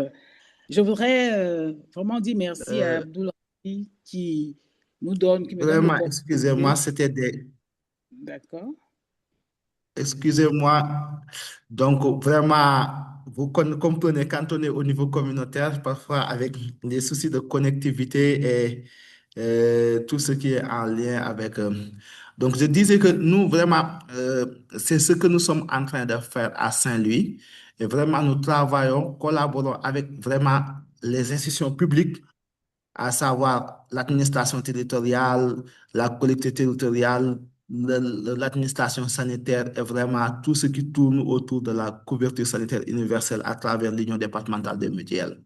Je voudrais vraiment dire merci à Euh, Abdoulaye qui me donne Vraiment, excusez-moi, l'opportunité. c'était des... D'accord? Excusez-moi. Donc, vraiment, vous comprenez, quand on est au niveau communautaire, parfois avec les soucis de connectivité et tout ce qui est en lien avec... donc, je disais que nous, vraiment, c'est ce que nous sommes en train de faire à Saint-Louis. Et vraiment, nous travaillons, collaborons avec vraiment les institutions publiques, à savoir l'administration territoriale, la collectivité territoriale, l'administration sanitaire et vraiment tout ce qui tourne autour de la couverture sanitaire universelle à travers l'Union départementale des mutuelles.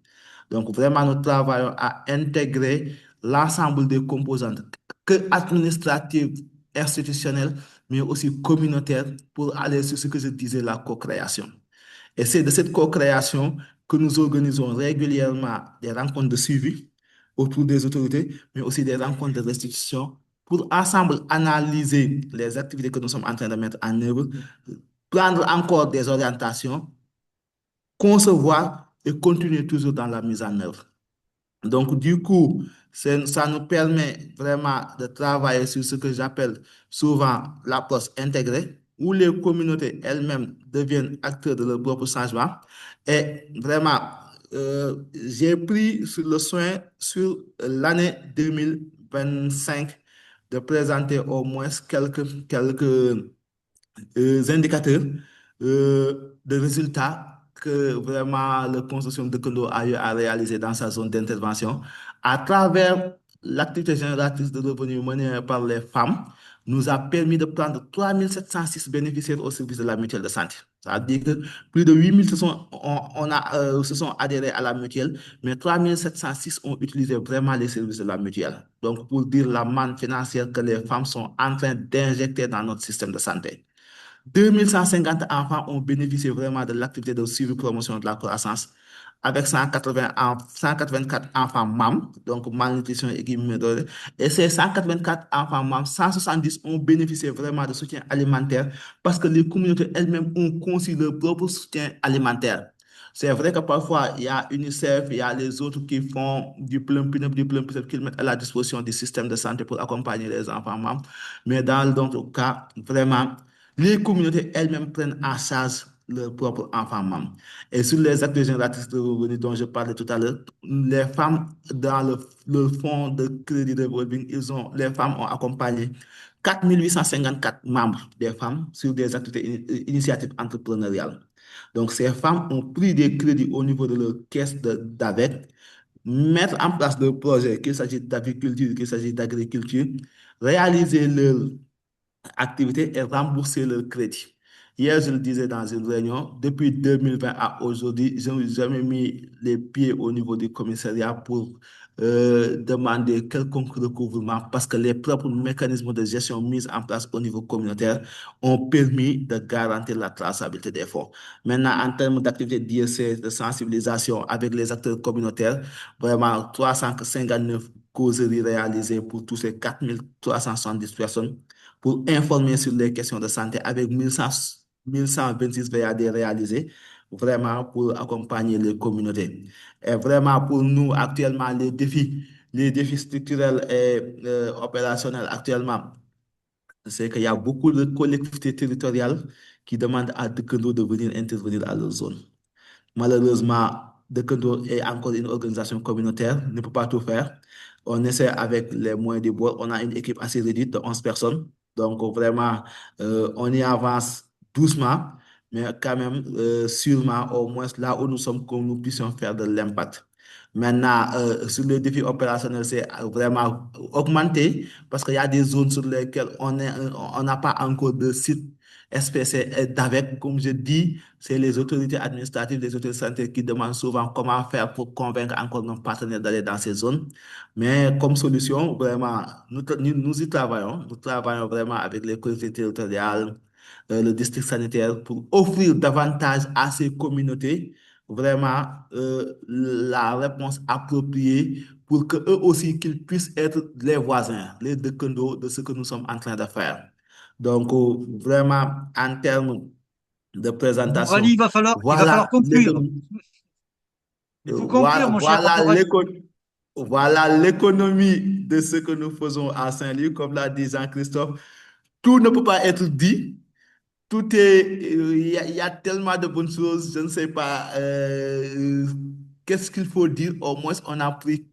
Donc vraiment, nous travaillons à intégrer l'ensemble des composantes, que administratives, institutionnelles, mais aussi communautaires pour aller sur ce que je disais, la co-création. Et c'est de cette co-création que nous organisons régulièrement des rencontres de suivi autour des autorités, mais aussi des rencontres de restitution pour ensemble analyser les activités que nous sommes en train de mettre en œuvre, prendre encore des orientations, concevoir et continuer toujours dans la mise en œuvre. Donc, du coup, ça nous permet vraiment de travailler sur ce que j'appelle souvent l'approche intégrée, où les communautés elles-mêmes deviennent acteurs de leur propre changement. Et vraiment, j'ai pris sur le soin sur l'année 2025 de présenter au moins quelques indicateurs de résultats que vraiment le consortium de Kondo a eu à réaliser dans sa zone d'intervention à travers l'activité génératrice de revenus menée par les femmes nous a permis de prendre 3 706 bénéficiaires au service de la mutuelle de santé. C'est-à-dire que plus de 8 000 se sont adhérés à la mutuelle, mais 3 706 ont utilisé vraiment les services de la mutuelle. Donc, pour dire la manne financière que les femmes sont en train d'injecter dans notre système de santé. 2150 enfants ont bénéficié vraiment de l'activité de suivi promotion de la croissance avec 184 enfants membres, donc malnutrition et guillemets. Et ces 184 enfants membres, 170 ont bénéficié vraiment de soutien alimentaire parce que les communautés elles-mêmes ont conçu leur propre soutien alimentaire. C'est vrai que parfois, il y a UNICEF, il y a les autres qui font du plein pinup qu'ils mettent à la disposition du système de santé pour accompagner les enfants membres. Mais dans d'autres cas, vraiment, les communautés elles-mêmes prennent en charge leurs propres enfants membres. Et sur les actes génératrices de revenus dont je parlais tout à l'heure, les femmes, dans le fonds de crédit de revenus, les femmes ont accompagné 4 854 membres des femmes sur des activités initiatives entrepreneuriales. Donc, ces femmes ont pris des crédits au niveau de leur caisse d'AVEC, mettre en place des projets, qu'il s'agisse d'aviculture, qu'il s'agisse d'agriculture, réaliser leur activité et rembourser le crédit. Hier, je le disais dans une réunion, depuis 2020 à aujourd'hui, je n'ai jamais mis les pieds au niveau du commissariat pour demander quelconque recouvrement parce que les propres mécanismes de gestion mis en place au niveau communautaire ont permis de garantir la traçabilité des fonds. Maintenant, en termes d'activité d'IEC, de sensibilisation avec les acteurs communautaires, vraiment 359 causeries réalisées pour tous ces 4370 personnes pour informer sur les questions de santé avec 1126 VAD réalisés, vraiment pour accompagner les communautés. Et vraiment pour nous, actuellement, les défis structurels et opérationnels actuellement, c'est qu'il y a beaucoup de collectivités territoriales qui demandent à Dekendo de venir intervenir à leur zone. Malheureusement, Dekendo est encore une organisation communautaire, ne peut pas tout faire. On essaie avec les moyens du bord. On a une équipe assez réduite de 11 personnes. Donc, vraiment, on y avance doucement, mais quand même, sûrement, au moins là où nous sommes, que nous puissions faire de l'impact. Maintenant, sur le défi opérationnel, c'est vraiment augmenté parce qu'il y a des zones sur lesquelles on n'a pas encore de site SPC d'AVEC, comme je dis, c'est les autorités administratives, les autorités de santé qui demandent souvent comment faire pour convaincre encore nos partenaires d'aller dans ces zones. Mais comme solution, vraiment, nous y travaillons. Nous travaillons vraiment avec les collectivités territoriales, le district sanitaire pour offrir davantage à ces communautés vraiment la réponse appropriée pour qu'eux aussi qu'ils puissent être les voisins, les dekendos de ce que nous sommes en train de faire. Donc, vraiment, en termes de Abdourali, présentation, il va falloir voilà conclure. l'économie, Il faut conclure, mon cher voilà Abdourali. voilà l'économie de ce que nous faisons à Saint-Louis, comme l'a dit Jean-Christophe. Tout ne peut pas être dit. Il y a tellement de bonnes choses, je ne sais pas qu'est-ce qu'il faut dire. Au moins, on a pris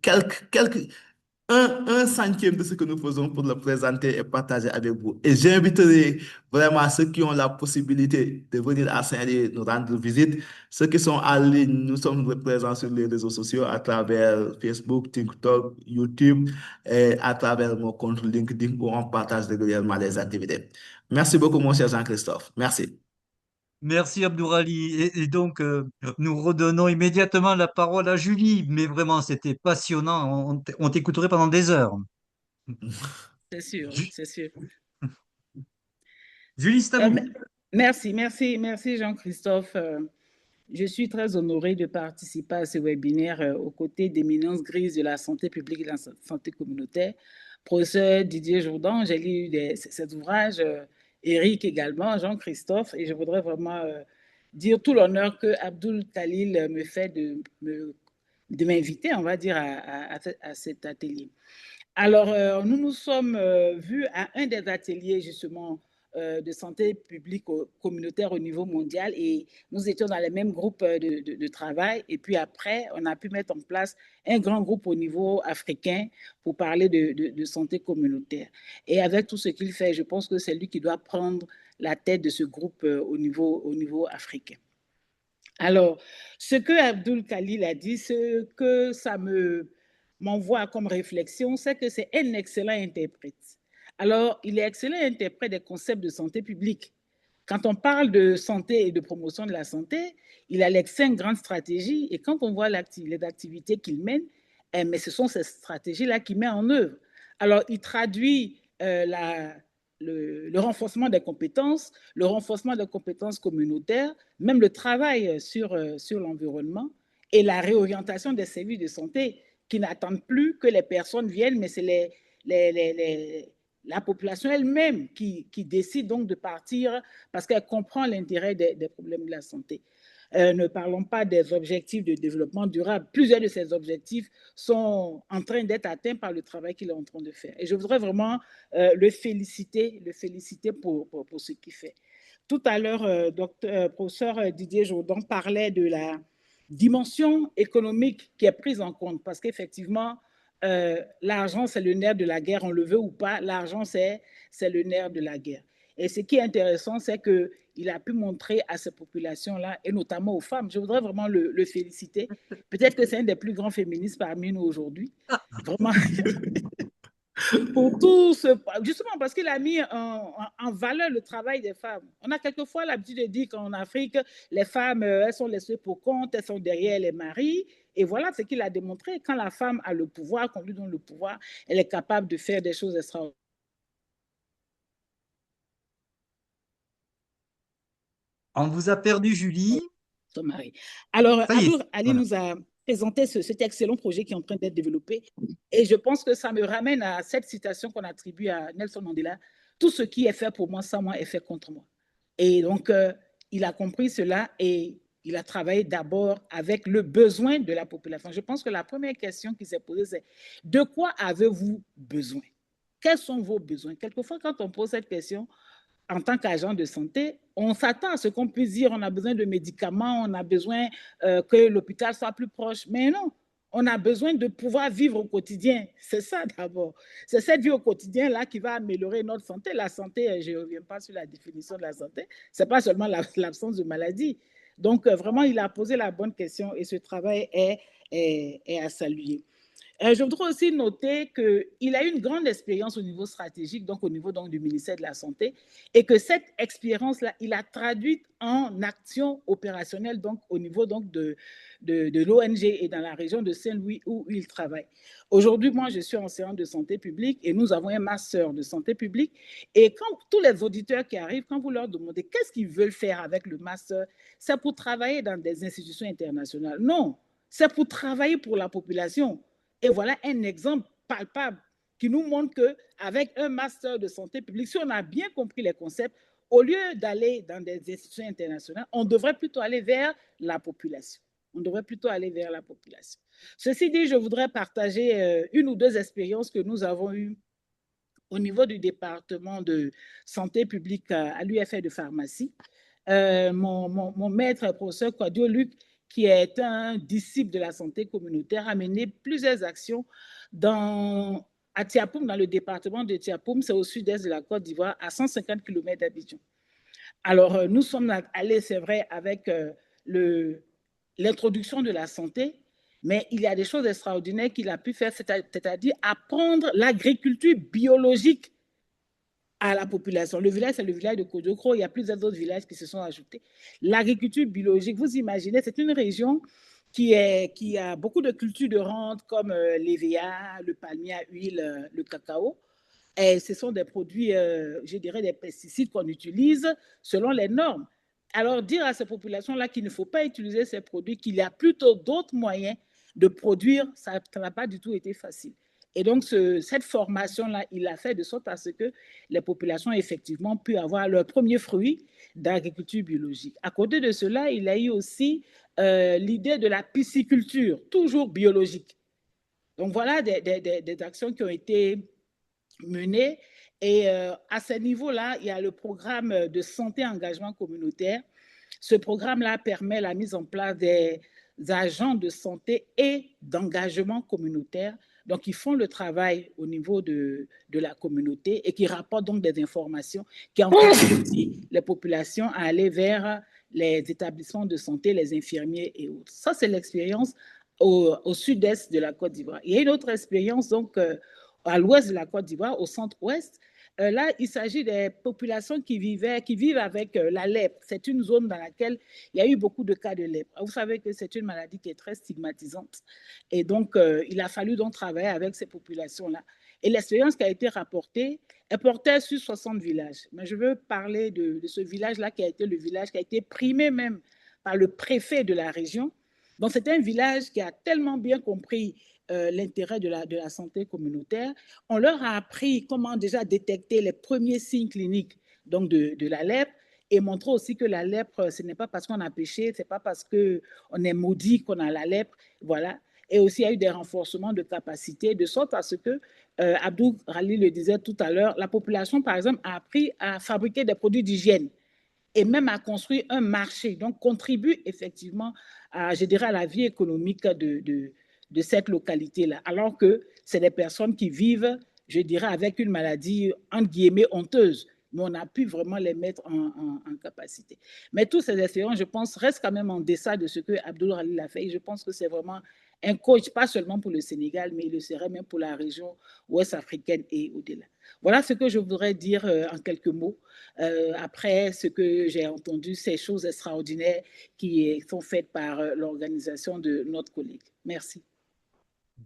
un centième de ce que nous faisons pour le présenter et partager avec vous. Et j'inviterai vraiment ceux qui ont la possibilité de venir à Saint-Louis nous rendre visite. Ceux qui sont en ligne, nous sommes présents sur les réseaux sociaux à travers Facebook, TikTok, YouTube et à travers mon compte LinkedIn où on partage régulièrement les activités. Merci beaucoup, mon cher Jean-Christophe. Merci. Merci Abdourali. Et donc, nous redonnons immédiatement la parole à Julie. Mais vraiment, c'était passionnant. On t'écouterait pendant des heures. C'est sûr, Ju- c'est sûr. Julie, c'est à Euh, vous. me- merci Jean-Christophe. Je suis très honorée de participer à ce webinaire aux côtés d'éminences grises de la santé publique et de la santé communautaire. Professeur Didier Jourdan, j'ai lu cet ouvrage, Eric également, Jean-Christophe, et je voudrais vraiment dire tout l'honneur que Abdul Khalil me fait de m'inviter, on va dire, à cet atelier. Alors, nous nous sommes vus à un des ateliers justement de santé publique communautaire au niveau mondial et nous étions dans les mêmes groupes de travail. Et puis après, on a pu mettre en place un grand groupe au niveau africain pour parler de santé communautaire. Et avec tout ce qu'il fait, je pense que c'est lui qui doit prendre la tête de ce groupe au niveau africain. Alors, ce que Abdul Khalil a dit, ce que ça m'envoie comme réflexion, c'est que c'est un excellent interprète. Alors, il est excellent interprète des concepts de santé publique. Quand on parle de santé et de promotion de la santé, il a les 5 grandes stratégies et quand on voit les activités qu'il mène, mais ce sont ces stratégies-là qu'il met en œuvre. Alors, il traduit le renforcement des compétences, le renforcement des compétences communautaires, même le travail sur l'environnement et la réorientation des services de santé qui n'attendent plus que les personnes viennent, mais c'est la population elle-même qui décide donc de partir parce qu'elle comprend l'intérêt des problèmes de la santé. Ne parlons pas des objectifs de développement durable. Plusieurs de ces objectifs sont en train d'être atteints par le travail qu'il est en train de faire. Et je voudrais vraiment le féliciter pour ce qu'il fait. Tout à l'heure, professeur Didier Jourdan parlait de la dimension économique qui est prise en compte parce qu'effectivement, l'argent, c'est le nerf de la guerre, on le veut ou pas, l'argent, c'est le nerf de la guerre. Et ce qui est intéressant, c'est qu'il a pu montrer à ces populations-là, et notamment aux femmes, je voudrais vraiment le féliciter. Peut-être que c'est un des plus grands féministes parmi nous aujourd'hui. Vraiment. Pour tout ce, justement parce qu'il a mis en valeur le travail des femmes. On a quelquefois l'habitude de dire qu'en Afrique, les femmes, elles sont laissées pour compte, elles sont derrière les maris. Et voilà ce qu'il a démontré. Quand la femme a le pouvoir, qu'on lui donne le pouvoir, elle est capable de faire des choses extraordinaires. On vous a perdu, Julie. Son mari. Alors, Ça y est, Ali voilà. nous a présenté cet excellent projet qui est en train d'être développé. Et je pense que ça me ramène à cette citation qu'on attribue à Nelson Mandela. Tout ce qui est fait pour moi, sans moi, est fait contre moi. Et donc, il a compris cela et il a travaillé d'abord avec le besoin de la population. Je pense que la première question qui s'est posée, c'est de quoi avez-vous besoin? Quels sont vos besoins? Quelquefois, quand on pose cette question, en tant qu'agent de santé, on s'attend à ce qu'on puisse dire on a besoin de médicaments, on a besoin que l'hôpital soit plus proche. Mais non, on a besoin de pouvoir vivre au quotidien. C'est ça d'abord. C'est cette vie au quotidien-là qui va améliorer notre santé. La santé, je ne reviens pas sur la définition de la santé, ce n'est pas seulement l'absence de maladie. Donc, vraiment, il a posé la bonne question et ce travail est à saluer. Je voudrais aussi noter qu'il a eu une grande expérience au niveau stratégique, donc au niveau donc, du ministère de la Santé, et que cette expérience-là, il a traduite en action opérationnelle donc, au niveau donc, de l'ONG et dans la région de Saint-Louis où il travaille. Aujourd'hui, moi, je suis enseignante de santé publique et nous avons un master de santé publique. Et quand tous les auditeurs qui arrivent, quand vous leur demandez qu'est-ce qu'ils veulent faire avec le master, c'est pour travailler dans des institutions internationales. Non, c'est pour travailler pour la population. Et voilà un exemple palpable qui nous montre qu'avec un master de santé publique, si on a bien compris les concepts, au lieu d'aller dans des institutions internationales, on devrait plutôt aller vers la population. Ceci dit, je voudrais partager une ou deux expériences que nous avons eues au niveau du département de santé publique à l'UFR de pharmacie. Mon maître, professeur Quadio Luc, qui est un disciple de la santé communautaire, a mené plusieurs actions à Tiapoum, dans le département de Tiapoum, c'est au sud-est de la Côte d'Ivoire, à 150 km d'Abidjan. Alors, nous sommes allés, c'est vrai, avec l'introduction de la santé, mais il y a des choses extraordinaires qu'il a pu faire, c'est-à-dire apprendre l'agriculture biologique à la population. Le village, c'est le village de Kodjokro. Il y a plusieurs autres villages qui se sont ajoutés. L'agriculture biologique, vous imaginez, c'est une région qui a beaucoup de cultures de rente comme l'EVA, le palmier à huile, le cacao. Et ce sont des produits, je dirais, des pesticides qu'on utilise selon les normes. Alors, dire à ces populations-là qu'il ne faut pas utiliser ces produits, qu'il y a plutôt d'autres moyens de produire, ça n'a pas du tout été facile. Et donc, cette formation-là, il a fait de sorte à ce que les populations, effectivement, puissent avoir leurs premiers fruits d'agriculture biologique. À côté de cela, il a eu aussi l'idée de la pisciculture, toujours biologique. Donc, voilà des actions qui ont été menées. Et à ce niveau-là, il y a le programme de santé engagement communautaire. Ce programme-là permet la mise en place des agents de santé et d'engagement communautaire. Donc, ils font le travail au niveau de la communauté et qui rapportent donc des informations qui encouragent aussi les populations à aller vers les établissements de santé, les infirmiers et autres. Ça, c'est l'expérience au sud-est de la Côte d'Ivoire. Il y a une autre expérience donc à l'ouest de la Côte d'Ivoire, au centre-ouest. Là, il s'agit des populations qui vivent avec la lèpre. C'est une zone dans laquelle il y a eu beaucoup de cas de lèpre. Vous savez que c'est une maladie qui est très stigmatisante. Et donc, il a fallu donc travailler avec ces populations-là. Et l'expérience qui a été rapportée, Elle portait sur 60 villages. Mais je veux parler de ce village-là qui a été le village qui a été primé même par le préfet de la région. Donc, c'était un village qui a tellement bien compris l'intérêt de la santé communautaire. On leur a appris comment déjà détecter les premiers signes cliniques donc de la lèpre et montrer aussi que la lèpre, ce n'est pas parce qu'on a péché, ce n'est pas parce qu'on est maudit qu'on a la lèpre. Voilà. Et aussi, il y a eu des renforcements de capacités, de sorte à ce que, Abdou Rali le disait tout à l'heure, la population, par exemple, a appris à fabriquer des produits d'hygiène et même à construire un marché. Donc, contribue effectivement à, je dirais, à la vie économique de cette localité-là. Alors que c'est des personnes qui vivent, je dirais, avec une maladie, entre guillemets, honteuse. Mais on a pu vraiment les mettre en capacité. Mais tous ces expériences, je pense, restent quand même en deçà de ce que Abdoul Khalil a fait. Et je pense que c'est vraiment un coach, pas seulement pour le Sénégal, mais il le serait même pour la région ouest africaine et au-delà. Voilà ce que je voudrais dire en quelques mots. Après ce que j'ai entendu, ces choses extraordinaires qui sont faites par l'organisation de notre collègue. Merci.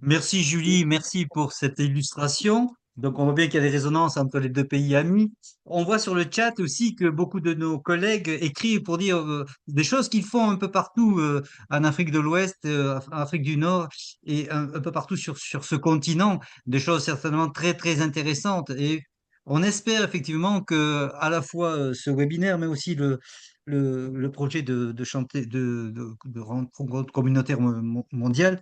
Merci Julie, merci pour cette illustration. Donc on voit bien qu'il y a des résonances entre les deux pays amis. On voit sur le chat aussi que beaucoup de nos collègues écrivent pour dire des choses qu'ils font un peu partout en Afrique de l'Ouest, en Afrique du Nord et un peu partout sur ce continent, des choses certainement très très intéressantes. Et on espère effectivement que à la fois ce webinaire, mais aussi le projet de chanter de rencontre communautaire mondiale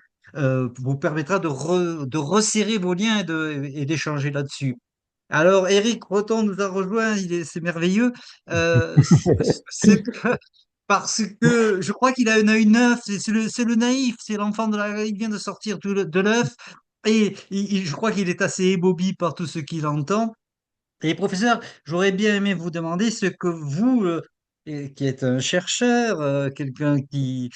vous permettra de resserrer vos liens et d'échanger là-dessus. Alors, Eric Breton nous a rejoint, c'est merveilleux. Euh, c'est parce que je crois qu'il a un œil neuf, c'est le naïf, c'est l'enfant il vient de sortir de l'œuf, et je crois qu'il est assez ébaubi par tout ce qu'il entend. Et professeur, j'aurais bien aimé vous demander ce que vous, qui êtes un chercheur, quelqu'un qui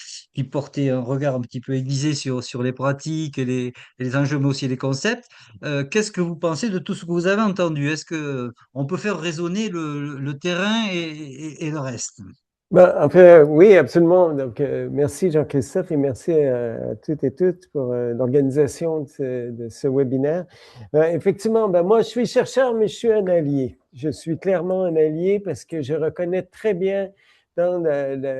portait un regard un petit peu aiguisé sur les pratiques, les enjeux, mais aussi les concepts, qu'est-ce que vous pensez de tout ce que vous avez entendu? Est-ce que on peut faire résonner le terrain et le reste? Ben, en fait, oui, absolument. Donc, merci Jean-Christophe et merci à toutes et toutes pour l'organisation de ce webinaire. Effectivement, ben, moi, je suis chercheur, mais je suis un allié. Je suis clairement un allié parce que je reconnais très bien dans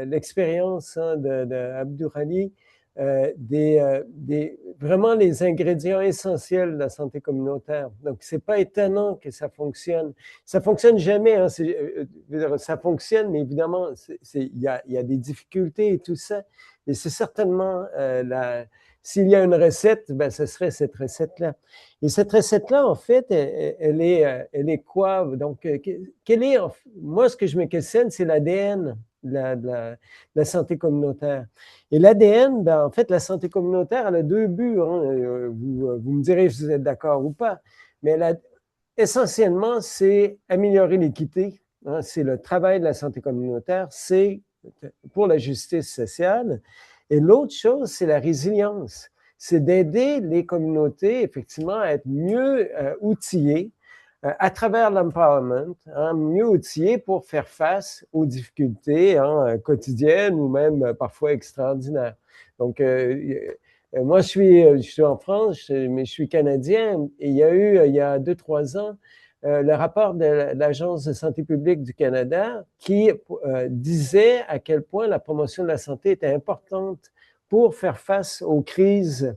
l'expérience d'Abdou Khalil vraiment les ingrédients essentiels de la santé communautaire. Donc, c'est pas étonnant que ça fonctionne. Ça fonctionne jamais, hein, ça fonctionne, mais évidemment, il y a des difficultés et tout ça. Et c'est certainement s'il y a une recette, ben, ce serait cette recette-là. Et cette recette-là, en fait, elle est quoi? Donc, moi, ce que je me questionne, c'est l'ADN de la santé communautaire. Et l'ADN, ben, en fait, la santé communautaire, elle a deux buts. Hein, vous me direz si vous êtes d'accord ou pas. Mais essentiellement, c'est améliorer l'équité. Hein, c'est le travail de la santé communautaire. C'est pour la justice sociale. Et l'autre chose, c'est la résilience. C'est d'aider les communautés, effectivement, à être mieux outillées à travers l'empowerment, hein, mieux outillés pour faire face aux difficultés hein, quotidiennes ou même parfois extraordinaires. Donc, moi, je suis en France, mais je suis canadien et il y a eu, il y a 2-3 ans, le rapport de l'Agence de santé publique du Canada qui disait à quel point la promotion de la santé était importante pour faire face aux crises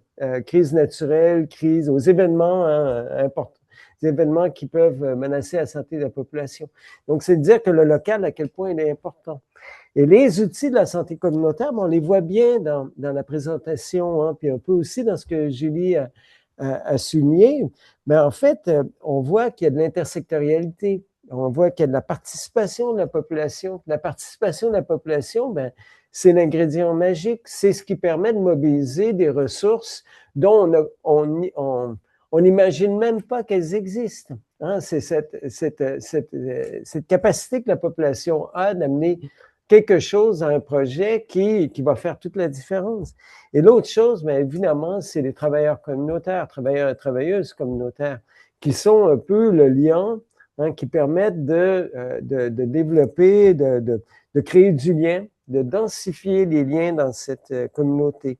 naturelles, aux événements hein, importants, des événements qui peuvent menacer la santé de la population. Donc, c'est de dire que le local, à quel point il est important. Et les outils de la santé communautaire, on les voit bien dans la présentation, hein, puis un peu aussi dans ce que Julie a souligné. Mais en fait, on voit qu'il y a de l'intersectorialité. On voit qu'il y a de la participation de la population. La participation de la population, ben, c'est l'ingrédient magique. C'est ce qui permet de mobiliser des ressources dont on n'imagine même pas qu'elles existent. Hein? C'est cette capacité que la population a d'amener quelque chose à un projet qui va faire toute la différence. Et l'autre chose, bien évidemment, c'est les travailleurs communautaires, travailleurs et travailleuses communautaires, qui sont un peu le lien hein, qui permettent de développer, de créer du lien, de densifier les liens dans cette communauté.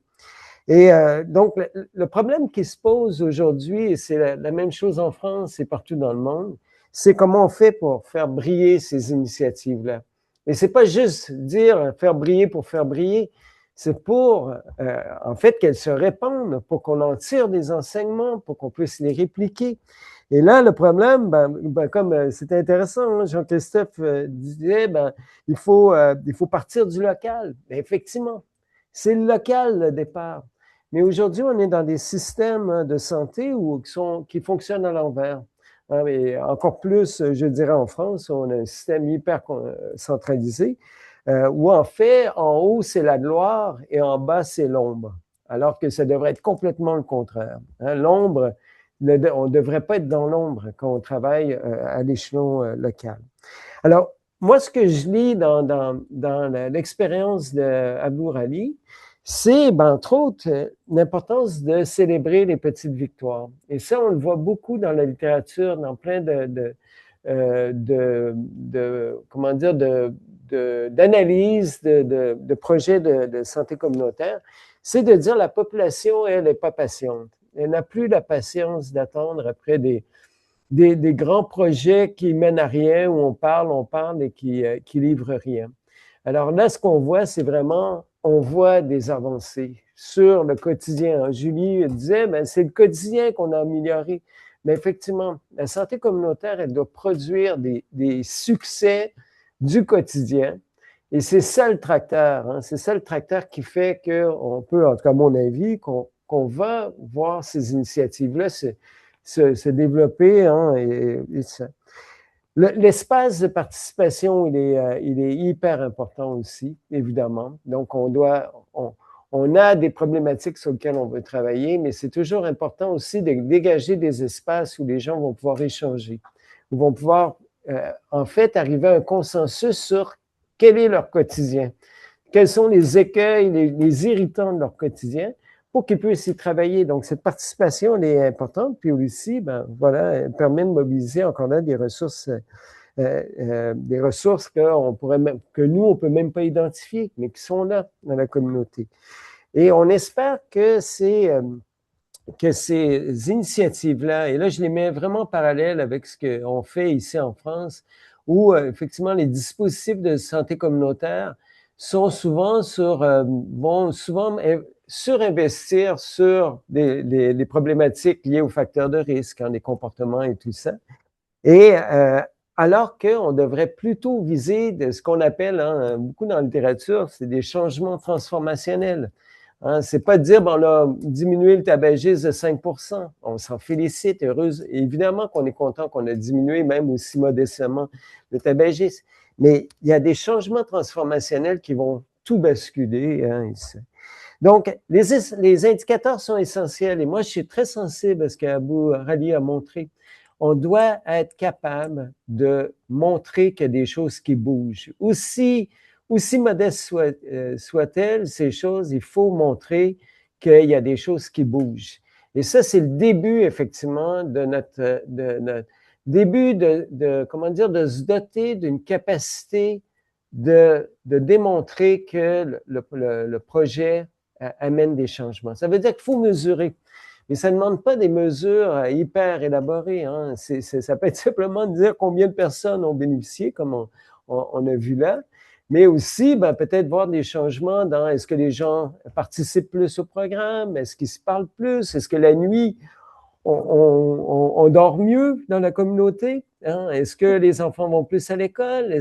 Et donc, le problème qui se pose aujourd'hui, et c'est la même chose en France et partout dans le monde, c'est comment on fait pour faire briller ces initiatives-là. Et c'est pas juste dire faire briller pour faire briller, c'est pour, en fait, qu'elles se répandent, pour qu'on en tire des enseignements, pour qu'on puisse les répliquer. Et là, le problème, comme c'était intéressant, hein, Jean-Christophe disait, il faut partir du local. Ben, effectivement, c'est le local le départ. Mais aujourd'hui, on est dans des systèmes de santé qui fonctionnent à l'envers. Hein, et encore plus, je dirais en France, on a un système hyper centralisé, où en fait, en haut, c'est la gloire et en bas, c'est l'ombre. Alors que ça devrait être complètement le contraire. Hein, l'ombre, on ne devrait pas être dans l'ombre quand on travaille à l'échelon local. Alors, moi, ce que je lis dans l'expérience d'Abou Ali, c'est, entre autres, l'importance de célébrer les petites victoires. Et ça, on le voit beaucoup dans la littérature, dans plein d'analyses de projets de santé communautaire. C'est de dire la population, elle n'est pas patiente. Elle n'a plus la patience d'attendre après des grands projets qui mènent à rien, où on parle et qui livrent rien. Alors là, ce qu'on voit, c'est vraiment, on voit des avancées sur le quotidien. Julie disait, c'est le quotidien qu'on a amélioré. Mais effectivement, la santé communautaire, elle doit produire des succès du quotidien. Et c'est ça le tracteur, hein, c'est ça le tracteur qui fait qu'on peut, en tout cas à mon avis, qu'on va voir ces initiatives-là se développer. Hein, et ça. L'espace de participation, il est hyper important aussi, évidemment. Donc, on a des problématiques sur lesquelles on veut travailler, mais c'est toujours important aussi de dégager des espaces où les gens vont pouvoir échanger, où vont pouvoir, en fait, arriver à un consensus sur quel est leur quotidien, quels sont les écueils, les irritants de leur quotidien, pour qu'ils puissent y travailler. Donc, cette participation, elle est importante. Puis aussi, voilà, elle permet de mobiliser encore là des ressources que nous, on peut même pas identifier, mais qui sont là dans la communauté. Et on espère que ces initiatives-là, et là, je les mets vraiment en parallèle avec ce qu'on fait ici en France, où effectivement, les dispositifs de santé communautaire vont souvent surinvestir sur les problématiques liées aux facteurs de risque, hein, des comportements et tout ça. Et alors qu'on devrait plutôt viser de ce qu'on appelle, hein, beaucoup dans la littérature, c'est des changements transformationnels. Hein, c'est pas de dire, on a diminué le tabagisme de 5%. On s'en félicite, heureuse. Et évidemment qu'on est content qu'on a diminué, même aussi modestement, le tabagisme. Mais il y a des changements transformationnels qui vont tout basculer. Hein, ici. Donc, les indicateurs sont essentiels. Et moi, je suis très sensible à ce qu'Abou Ali a montré. On doit être capable de montrer qu'il y a des choses qui bougent. Aussi modestes soient-elles, ces choses, il faut montrer qu'il y a des choses qui bougent. Et ça, c'est le début, effectivement, de notre début de se doter d'une capacité de démontrer que le projet amène des changements. Ça veut dire qu'il faut mesurer. Mais ça ne demande pas des mesures hyper élaborées. Hein. Ça peut être simplement de dire combien de personnes ont bénéficié, comme on a vu là, mais aussi peut-être voir des changements dans est-ce que les gens participent plus au programme, est-ce qu'ils se parlent plus, est-ce que la nuit, on dort mieux dans la communauté, hein? Est-ce que les enfants vont plus à l'école,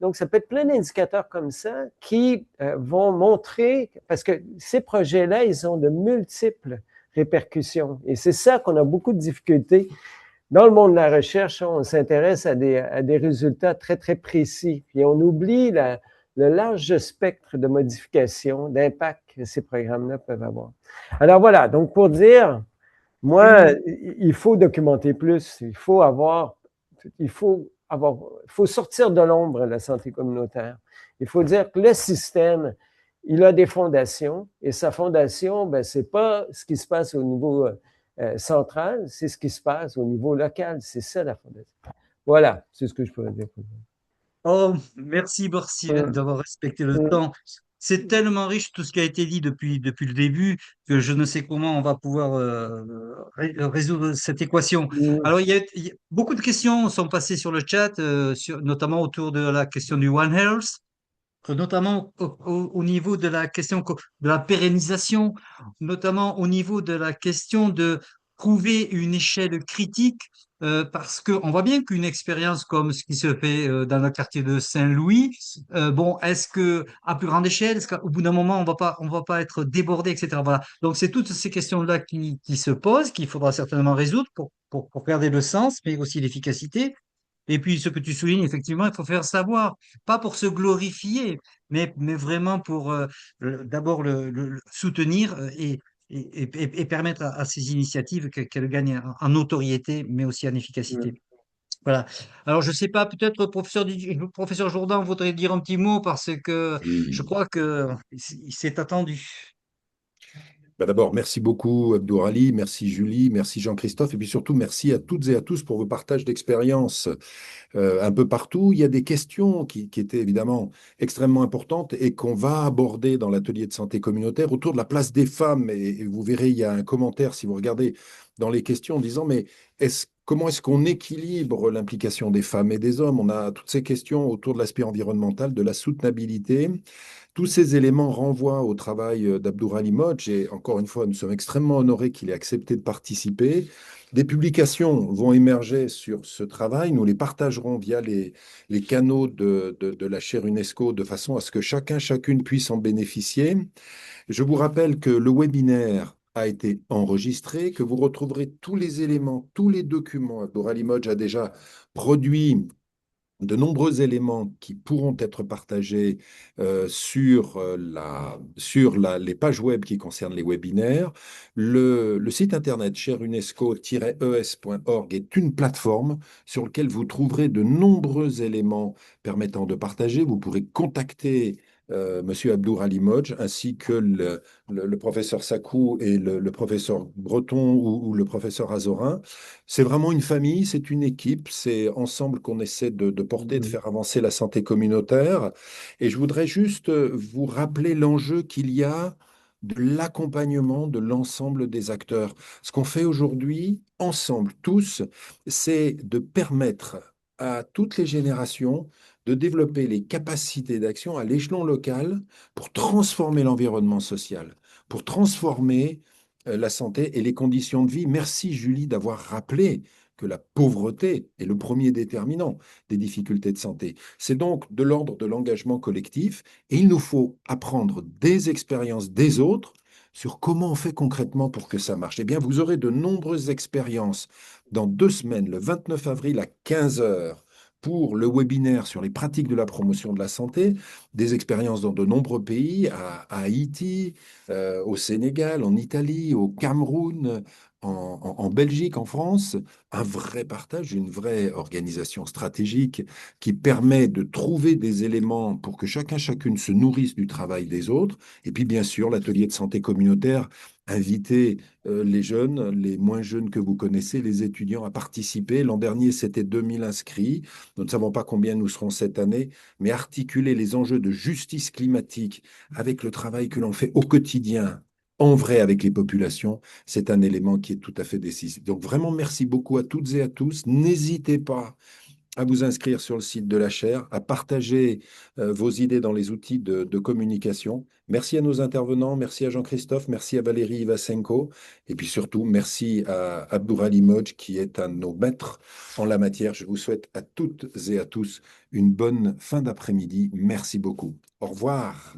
donc, ça peut être plein d'indicateurs comme ça qui vont montrer, parce que ces projets-là, ils ont de multiples répercussions. Et c'est ça qu'on a beaucoup de difficultés. Dans le monde de la recherche, on s'intéresse à des résultats très, très précis. Puis on oublie le large spectre de modifications, d'impact que ces programmes-là peuvent avoir. Alors voilà, donc pour dire, moi, il faut documenter plus. Il faut sortir de l'ombre la santé communautaire. Il faut dire que le système, il a des fondations et sa fondation, c'est pas ce qui se passe au niveau central, c'est ce qui se passe au niveau local. C'est ça la fondation. Voilà, c'est ce que je pourrais dire. Oh, merci d'avoir respecté le temps. c'est tellement riche tout ce qui a été dit depuis le début que je ne sais comment on va pouvoir résoudre cette équation. Mm. Alors, beaucoup de questions sont passées sur le chat, notamment autour de la question du One Health, notamment au niveau de la question de la pérennisation, notamment au niveau de la question de trouver une échelle critique, parce qu'on voit bien qu'une expérience comme ce qui se fait dans le quartier de Saint-Louis, bon, est-ce que à plus grande échelle, est-ce qu'au bout d'un moment on va pas être débordé, etc. Voilà. Donc c'est toutes ces questions-là qui se posent, qu'il faudra certainement résoudre pour garder le sens, mais aussi l'efficacité. Et puis, ce que tu soulignes, effectivement, il faut faire savoir, pas pour se glorifier, mais vraiment pour d'abord le soutenir et permettre à ces initiatives qu'elles gagnent en notoriété, mais aussi en efficacité. Mm. Voilà. Alors, je ne sais pas, peut-être professeur Jourdan voudrait dire un petit mot parce que je Oui. crois que c'est attendu. Bah d'abord, merci beaucoup Abdourali, merci Julie, merci Jean-Christophe, et puis surtout merci à toutes et à tous pour vos partages d'expériences. Un peu partout, il y a des questions qui étaient évidemment extrêmement importantes et qu'on va aborder dans l'atelier de santé communautaire autour de la place des femmes. Et vous verrez, il y a un commentaire, si vous regardez dans les questions, en disant, mais comment est-ce qu'on équilibre l'implication des femmes et des hommes? On a toutes ces questions autour de l'aspect environnemental, de la soutenabilité. Tous ces éléments renvoient au travail d'Abdourali Modj et encore une fois, nous sommes extrêmement honorés qu'il ait accepté de participer. Des publications vont émerger sur ce travail. Nous les partagerons via les canaux de la chaire UNESCO de façon à ce que chacun, chacune puisse en bénéficier. Je vous rappelle que le webinaire a été enregistré, que vous retrouverez tous les éléments, tous les documents. Abdourali Modj a déjà produit de nombreux éléments qui pourront être partagés les pages web qui concernent les webinaires. Le site internet cherunesco-es.org est une plateforme sur laquelle vous trouverez de nombreux éléments permettant de partager. Vous pourrez contacter Monsieur Abdourali Modj ainsi que le professeur Sakou et le professeur Breton ou le professeur Azorin. C'est vraiment une famille, c'est une équipe, c'est ensemble qu'on essaie de porter, de Mm. faire avancer la santé communautaire. Et je voudrais juste vous rappeler l'enjeu qu'il y a de l'accompagnement de l'ensemble des acteurs. Ce qu'on fait aujourd'hui, ensemble, tous, c'est de permettre à toutes les générations de développer les capacités d'action à l'échelon local pour transformer l'environnement social, pour transformer la santé et les conditions de vie. Merci Julie d'avoir rappelé que la pauvreté est le premier déterminant des difficultés de santé. C'est donc de l'ordre de l'engagement collectif et il nous faut apprendre des expériences des autres sur comment on fait concrètement pour que ça marche. Eh bien, vous aurez de nombreuses expériences dans 2 semaines, le 29 avril à 15 heures, pour le webinaire sur les pratiques de la promotion de la santé, des expériences dans de nombreux pays, à Haïti, au Sénégal, en Italie, au Cameroun, en Belgique, en France, un vrai partage, une vraie organisation stratégique qui permet de trouver des éléments pour que chacun, chacune se nourrisse du travail des autres. Et puis, bien sûr, l'atelier de santé communautaire, inviter les jeunes, les moins jeunes que vous connaissez, les étudiants à participer. L'an dernier, c'était 2000 inscrits. Nous ne savons pas combien nous serons cette année, mais articuler les enjeux de justice climatique avec le travail que l'on fait au quotidien, en vrai avec les populations, c'est un élément qui est tout à fait décisif. Donc vraiment, merci beaucoup à toutes et à tous. N'hésitez pas à vous inscrire sur le site de la chaire, à partager vos idées dans les outils de communication. Merci à nos intervenants, merci à Jean-Christophe, merci à Valérie Ivasenko, et puis surtout, merci à Abdourali Modj, qui est un de nos maîtres en la matière. Je vous souhaite à toutes et à tous une bonne fin d'après-midi. Merci beaucoup. Au revoir.